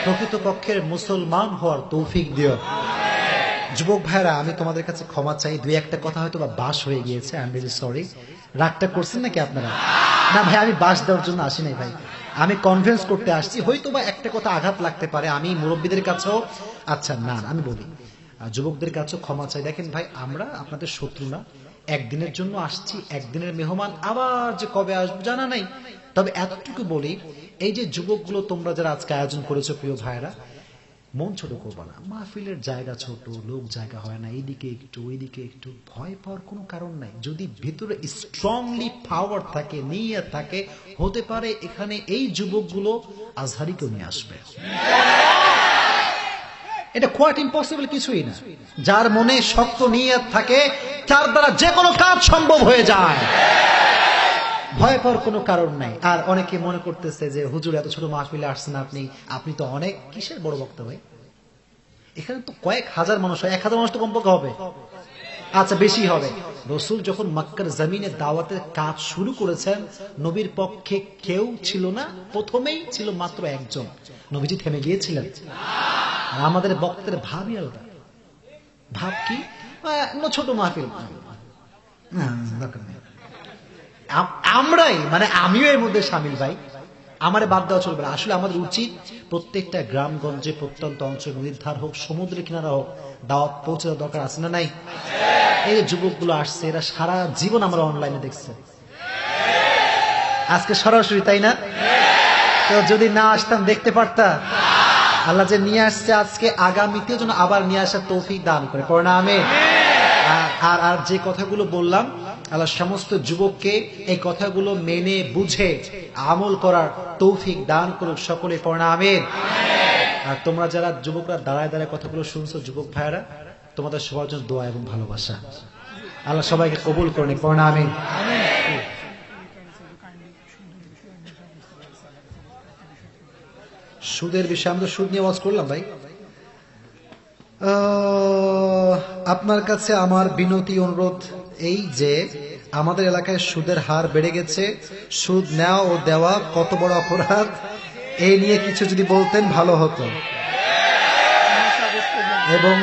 Speaker 2: প্রকৃতপক্ষের মুসলমান হওয়ার তৌফিক দিও। যুবক ভাইরা, আমি তোমাদের কাছে ক্ষমা চাই, দুই একটা কথা হয়তো বা বাস হয়ে গিয়েছে, আই এম রিয়েলি সরি। রাগটা করছেন নাকি আপনারা? না ভাই, আমি বাস দেওয়ার জন্য আসি নাই ভাই, আমি কনফারেন্স করতে আসছি। হয়তো বা একটা কথা আঘাত লাগতে পারে, আমি মুরব্বীদের কাছেও, আচ্ছা না আমি বলি, যুবকদের কাছেও ক্ষমা চাই। দেখেন ভাই, আমরা আপনাদের শত্রু না, একদিনের জন্য আসছি, একদিনের মেহমান, আবার যে কবে আসবো জানা নাই। তবে এতটুকু বলি, এই যে যুবকগুলো তোমরা যারা আজকে আয়োজন করেছো, প্রিয় ভাইরা, মন ছোট করবা না, মাহফিলের জায়গা ছোট, লোক জায়গা হয় না, এইদিকে একটু ওইদিকে একটু, ভয় পাওয়ার কোনো কারণ নাই। যদি ভিতরে স্ট্রংলি পাওয়ার থাকে, নিয়ে থাকে, হতে পারে এখানে এই যুবকগুলো আজহারিকেও নিয়ে আসবে। এটা কোয়াইট ইম্পসিবল কিছুই না। যার মনে শক্ত নিয়ত থাকে, তার দ্বারা যে কোনো কাজ সম্ভব হয়ে যায়, ভয় পাওয়ার কোনো কারণ নাই। আর অনেকে মনে করতেছে যে হুজুর এত ছোট মাহফিলে আসছেন আপনি, আপনি তো অনেক কিসের বড় বক্তা ভাই, এখানে তো কয়েক হাজার মানুষ হয়, 1000 মানুষ তো কমপক্ষে হবে, আচ্ছা বেশি হবে। রসুল যখন মক্কার জমিনে দাওয়াতের কাজ শুরু করেছেন, নবীর পক্ষে কেউ ছিল না, প্রথমেই ছিল মাত্র একজন, নবীজি থেমে গিয়েছিলেন। আর আমাদের বক্তের ভাবই আলাদা। ভাব কি? ছোট মাহফিল, দরকার নেই। আমরাই, মানে আমিও এর মধ্যে সামিল ভাই, আমারে বাদ দেওয়া চলবে না। আসলে আমাদের উচিত প্রত্যেকটা গ্রামগঞ্জে, প্রত্যন্ত অঞ্চল, নদীর ধার হোক, সমুদ্রের কিনারা হোক, দাওয়াত পৌঁছে দেওয়া দরকার আছে না নাই? এই যে যুবকগুলো আসছে, এরা সারা জীবন আমরা অনলাইনে দেখছে, আজকে সরাসরি, তাই না? তো যদি না আসতাম দেখতে পারতাম। আল্লাহ যে নিয়ে আসছে আজকে, আগামীতে যেন আবার নিয়ে আসার তৌফিক দান করে, পড়ে না আমিন। আর যে কথাগুলো বললাম, আল্লাহ সমস্ত যুবককে এই কথাগুলো মেনে বুঝে আমল করার তৌফিক দান করুক, সকলে পড়ে না আমিন। আর তোমরা যারা যুবকরা দাঁড়ায় দাঁড়ায় কথাগুলো শুনছো, যুবক ভাইয়েরা, তোমাদের সবার জন্য দোয়া এবং ভালোবাসা, আল্লাহ সবাইকে কবুল করে, পড়ে না আমিন। সুদের বিষয়ে আমরা সুদ নিয়ে ওয়াজ করলাম ভাই। আপনার কাছে আমার বিনতি অনুরোধ এই যে, আমাদের এলাকায় সুদের হার বেড়ে গেছে, সুদ নেওয়া ও দেওয়া কত বড় অপরাধ, এই নিয়ে কিছু যদি বলতেন ভালো হতো। এবং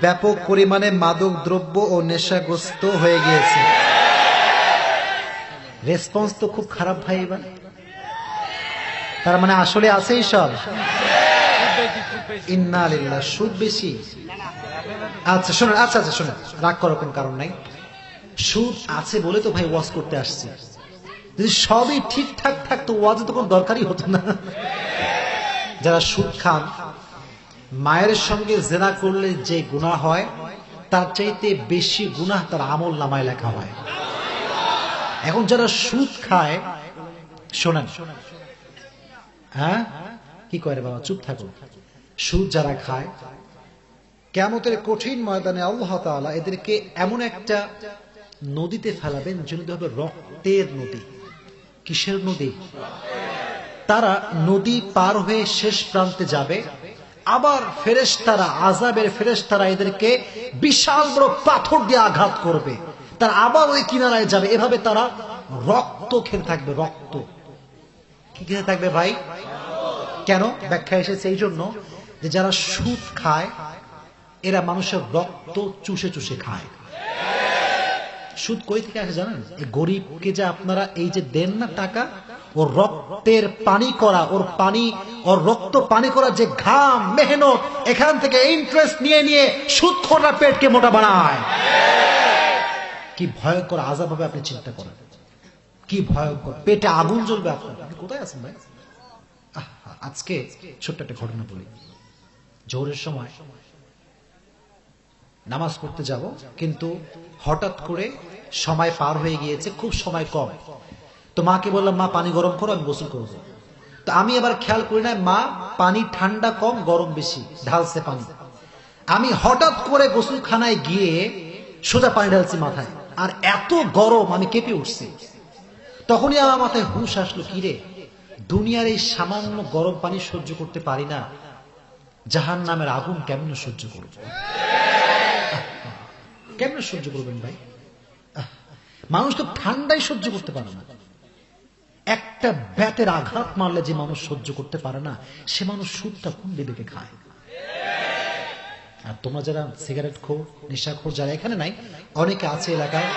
Speaker 2: ব্যাপক পরিমাণে মাদক দ্রব্য ও নেশাগ্রস্ত হয়ে গিয়েছে। রেসপন্স তো খুব খারাপ ভাই এবার, তার মানে আসলে আছেই সব। ইন্না লিল্লাহ, সুদ বেশি। আচ্ছা শোনেন, আচ্ছা শোনেন, রাগ করার কোন কারণ নাই। সুদ আছে বলে তো ভাই ওয়াজ করতে আসছে, যদি সবই ঠিকঠাক থাকতো ওয়াজে তো কোনো দরকারই হতো না। যারা সুদ খান, মায়ের সঙ্গে জেনা করলে যে গুনাহ হয়, তার চাইতে বেশি গুনাহ তার আমল নামায় লেখা হয়। এখন যারা সুদ খায়, শোনেন, হ্যাঁ কি করে বাবা, চুপ থাকো। সুদ যারা খায়, কিয়ামতের কঠিন ময়দানে আল্লাহ তাআলা এদেরকে এমন একটা নদীতে ফেলাবেন, যে নদী হবে রক্তের নদী। কিসের নদী? তারা নদী পার হয়ে শেষ প্রান্তে যাবে, আবার ফেরেশতারা, আযাবের ফেরেশতারা এদেরকে বিশাল বড় পাথর দিয়ে আঘাত করবে, তারা আবার ওই কিনারায় যাবে, এভাবে তারা রক্ত খেতে থাকবে। রক্ত কি খেতে থাকবে ভাই? কেন? ব্যাখ্যা এসেছে এই জন্য যে যারা সুদ খায়, এরা মানুষের রক্ত চুষে চুষে খায়। সুদ কই থেকে আসে জানেন? এই গরিবকে যে আপনারা এই যে দেন না টাকা, ওর রক্তের পানি করা, ওর রক্ত পানি করা যে ঘাম, মেহনত, এখান থেকে ইন্টারেস্ট নিয়ে নিয়ে সুদখোররা পেটকে মোটা বানায়। কি ভয়ঙ্কর আযাব হবে আপনি চিন্তা করেন, কি ভয়ঙ্কর, পেটে আগুন জ্বলবে আপনার। আপনি কোথায় আছেন ভাই? আজকে ছোট্ট একটা ঘটনা বলি। জোহরের সময় নামাজ পড়তে যাব, কিন্তু হঠাৎ করে সময় পার হয়ে গিয়েছে, খুব সময় কম। তো মাকে বললাম, মা পানি গরম করো, আমি গোসল করবো। তো আমি আবার খেয়াল করি না, মা পানি ঠান্ডা কম গরম বেশি ঢালছে পানি। আমি হঠাৎ করে গোসলখানায় গিয়ে সোজা পানি ঢালছি মাথায়, আর এত গরম আমি কেঁপে উঠছি। তখনই আমার মাথায় হুঁশ আসলো, কিরে দুনিয়ার এই সামান্য গরম পানি সহ্য করতে পারি না, জাহান্নামের আগুন কেমন সহ্য করব? কেমন সহ্য করবেন ভাই? মানুষ তো ঠান্ডাই সহ্য করতে পারে না। একটা ব্যাটের আঘাত মারলে যে মানুষ সহ্য করতে পারে না, সে মানুষ সুদটা কোন বিবেকে খায়? আর তোমরা যারা সিগারেট খোর, নেশাখোর যারা এখানে নাই, অনেকে আছে এলাকায়,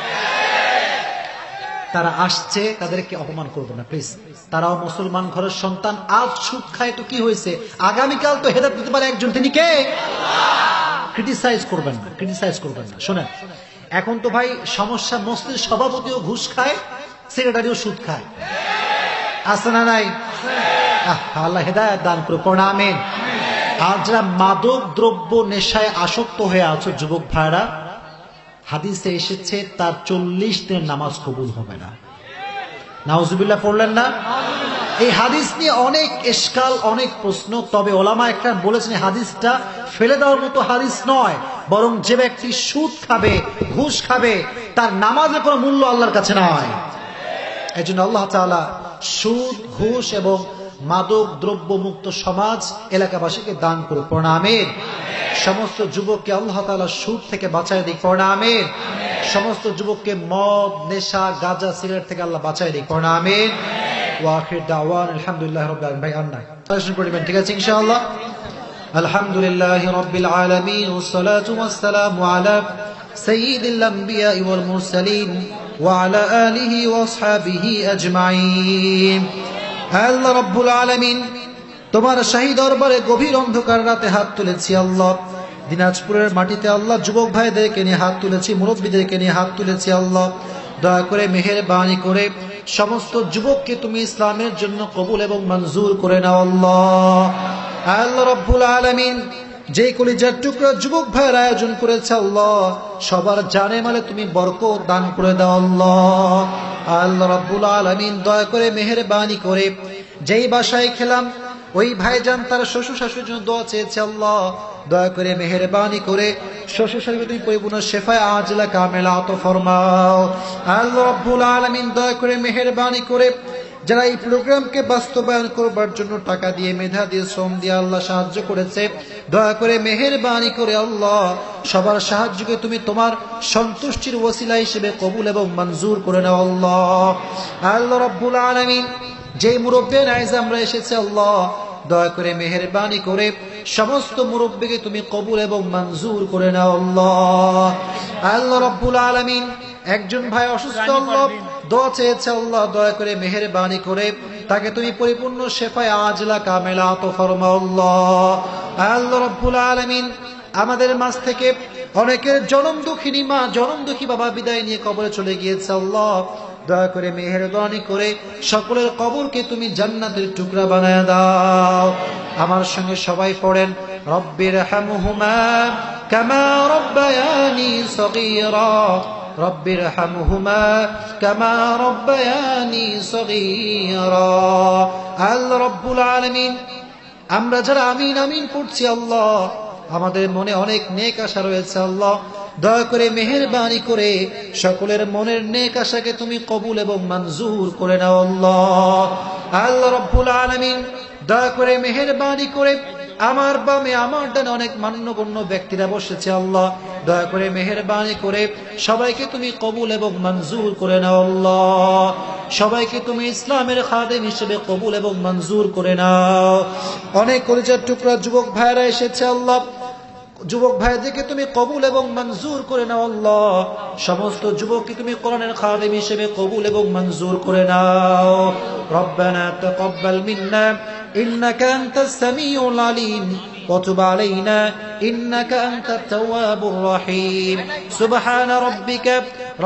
Speaker 2: তারা আসছে, তাদেরকে অপমান করবো না প্লিজ। তারাও মুসলমান ঘরের সন্তান। আজ সুদ খায় তো কি হয়েছে, আগামীকাল তো হেদায়েত দিতে পারে একজন, তিনি কে? ক্রিটিসাইজ করবেন না, ক্রিটিসাইজ করবেন না। শোনেন, এখন তো ভাই সমস্যা, মসজিদের সভাপতিও ঘুষ খায়, সেক্রেটারিও সুদ খায়, আছে না নাই? আল্লাহ হেদায়েত দান করুক, পড়া আমিন। আর যারা মাদক দ্রব্য নেশায় আসক্ত হয়ে আছো যুবক ভাইরা, হাদিসে এসেছে তার 40 দিনের নামাজ কবুল হবে না। নাউজুবিল্লাহ পড়লেন না? এই হাদিস নিয়ে অনেক ইশকাল, অনেক প্রশ্ন। তবে ওলামা একরাম বলেছেন হাদিসটা ফেলে দেওয়ার মতো হাদিস নয়, বরং যে ব্যক্তি সুদ খাবে, ঘুষ খাবে, তার নামাজের কোনো মূল্য আল্লাহর কাছে নয়। এই জন্য আল্লাহ তাআলা সুদ, ঘুষ এবং মাদক দ্রব্য মুক্ত সমাজ এলাকাবাসীকে দান করে, পড়া আমিন। সমস্ত যুবককে আল্লাহ তাআলা সুদ থেকে বাঁচায় দিক, পড়া আমিন। সমস্ত যুবককে মদ, নেশা, গাঁজা, সিগারেট থেকে আল্লাহ বাঁচায় দিক, পড়া আমিন। ওয়া আখির দাওয়ানা আলহামদুলিল্লাহি রাব্বিল আলামিন। ভাই আন্না প্রশ্ন করবেন, ঠিক আছে ইনশাআল্লাহ? আলহামদুলিল্লাহি রাব্বিল আলামিন ওয়াস সালাতু ওয়াস সালামু আলা সাইয়্যিদিল আমবিয়া ওয়াল মুরসালিন ওয়া আলা আলিহি ওয়া আসহাবিহি আজমাইন। আল্লাহ রাব্বুল আলামিন, তোমার শাহী দরবারে গভীর অন্ধকার রাতে হাত তুলেছি আল্লাহ। দিনাজপুরের মাটিতে আল্লাহ যুবক ভাইদেরকে নিয়ে হাত তুলেছি, মুরব্বীদেরকে নিয়ে হাত তুলেছি আল্লাহ। দয়া করে মেহেরবানি করে সমস্ত যুবককে তুমি ইসলামের জন্য কবুল এবং মঞ্জুর করে নাও আল্লাহ। আল্লাহ রাব্বুল আলামিন, যে কলিজার টুকরা যুবক ভাইয়ের আয়োজন করেছে আল্লাহ, সবার জানে মালে তুমি বরকত দান করে দাও আল্লাহ। আল্লাহ রাব্বুল আলামিন, দয়া করে মেহেরবানি করে যেই বাসায় খেলাম ওই ভাইজান তার শ্বশুর শাশুড়ির জন্য দোয়া চেয়েছে আল্লাহ, দয়া করে মেহেরবানি করে শ্বশুর শাশুড়িকে তুমি পরিপূর্ণ শেফায়ে আজলা কামেলা আতা ফরমাও। আল্লাহ রাব্বুল আলামিন, দয়া করে মেহেরবানি করে যারা এই প্রোগ্রামকে বাস্তবায়ন করবার জন্য টাকা দিয়ে, মেধা দিয়ে, শ্রম দিয়ে আল্লাহ সাহায্য করেছে, দয়া করে মেহেরবানি করে আল্লাহ সবার সাহায্যকে তুমি তোমার সন্তুষ্টির ওসিলা হিসেবে কবুল এবং মঞ্জুর করে নাও আল্লাহ। আল্লাহ রাব্বুল আলামিন, যে মুরব্বী নাইজ আমরা এসেছে আল্লাহ, দয়া করে মেহেরবানি করে সমস্ত মুরব্বীকে তুমি কবুল এবং মঞ্জুর করে নাও আল্লাহ। আল্লাহ রাব্বুল আলামিন, একজন ভাই অসুস্থ আল্লাহ, দোয়া চেয়েছে আল্লাহ, দয়া করে মেহেরবানি করে তাকে তুমি পরিপূর্ণ শেফায়ে আজলা কামেলা আতা ফরমাও আল্লাহ। আল্লাহ রাব্বুল আলামিন, আমাদের মাঝ থেকে অনেকের জনম দুঃখিনী মা, জনম দুঃখী বাবা বিদায় নিয়ে কবরে চলে গিয়েছে আল্লাহ, দয়া করে মেহেরবানি করে সকলের কবরকে তুমি জান্নাতের টুকরা বানায় দাও। আমার সঙ্গে সবাই পড়েন, রব্বির হামহুমা কামা রব্বায়ানি সগীরা, রব্বির হামহুমা কামা রব্বায়ানি সগীরা। আল্লাহ রাব্বুল আলামিন, আমরা যারা আমিন আমিন পড়ছি আল্লাহ, আমাদের মনে অনেক নেক আশা রয়েছে আল্লাহ, দয়া করে মেহেরবানি করে সকলের মনের নেক আশাকে তুমি কবুল এবং মঞ্জুর করে নাও আল্লাহ। আল্লাহ রাব্বুল আলামিন, দয়া করে মেহেরবানি করে আমার বামে আমার ডানে অনেক মান্যগণ্য ব্যক্তিরা বসেছে আল্লাহ, দয়া করে মেহেরবানি করে সবাইকে তুমি কবুল এবং মঞ্জুর করে নাও আল্লাহ। সবাইকে তুমি ইসলামের খাদেম হিসেবে কবুল এবং মঞ্জুর করে নাও। অনেক কলিজার টুকরা যুবক ভাইরা এসেছে আল্লাহ, যুবক ভাইদেরকে তুমি কবুল এবং মঞ্জুর করে নাও আল্লাহ। সমস্ত যুবককে তুমি কোরআনের খাদেম হিসেবে কবুল এবং মঞ্জুর করে নাও। রব্বানা তাকাব্বাল মিন্না ইন্নাকা আনতাস সামিউল আলিম ওয়া তুব আলাইনা ইন্নাকা আনতাত তাওয়াবুর রহিম। সুবহানা রাব্বিকা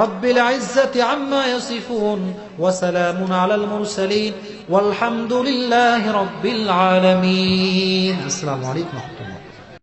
Speaker 2: রাব্বিল ইজ্জাতি আম্মা ইয়াসিফুন ওয়া সালামুন আলাল মুরসালিন ওয়ালহামদুলিল্লাহি রাব্বিল আলামিন। আসসালামু আলাইকুম।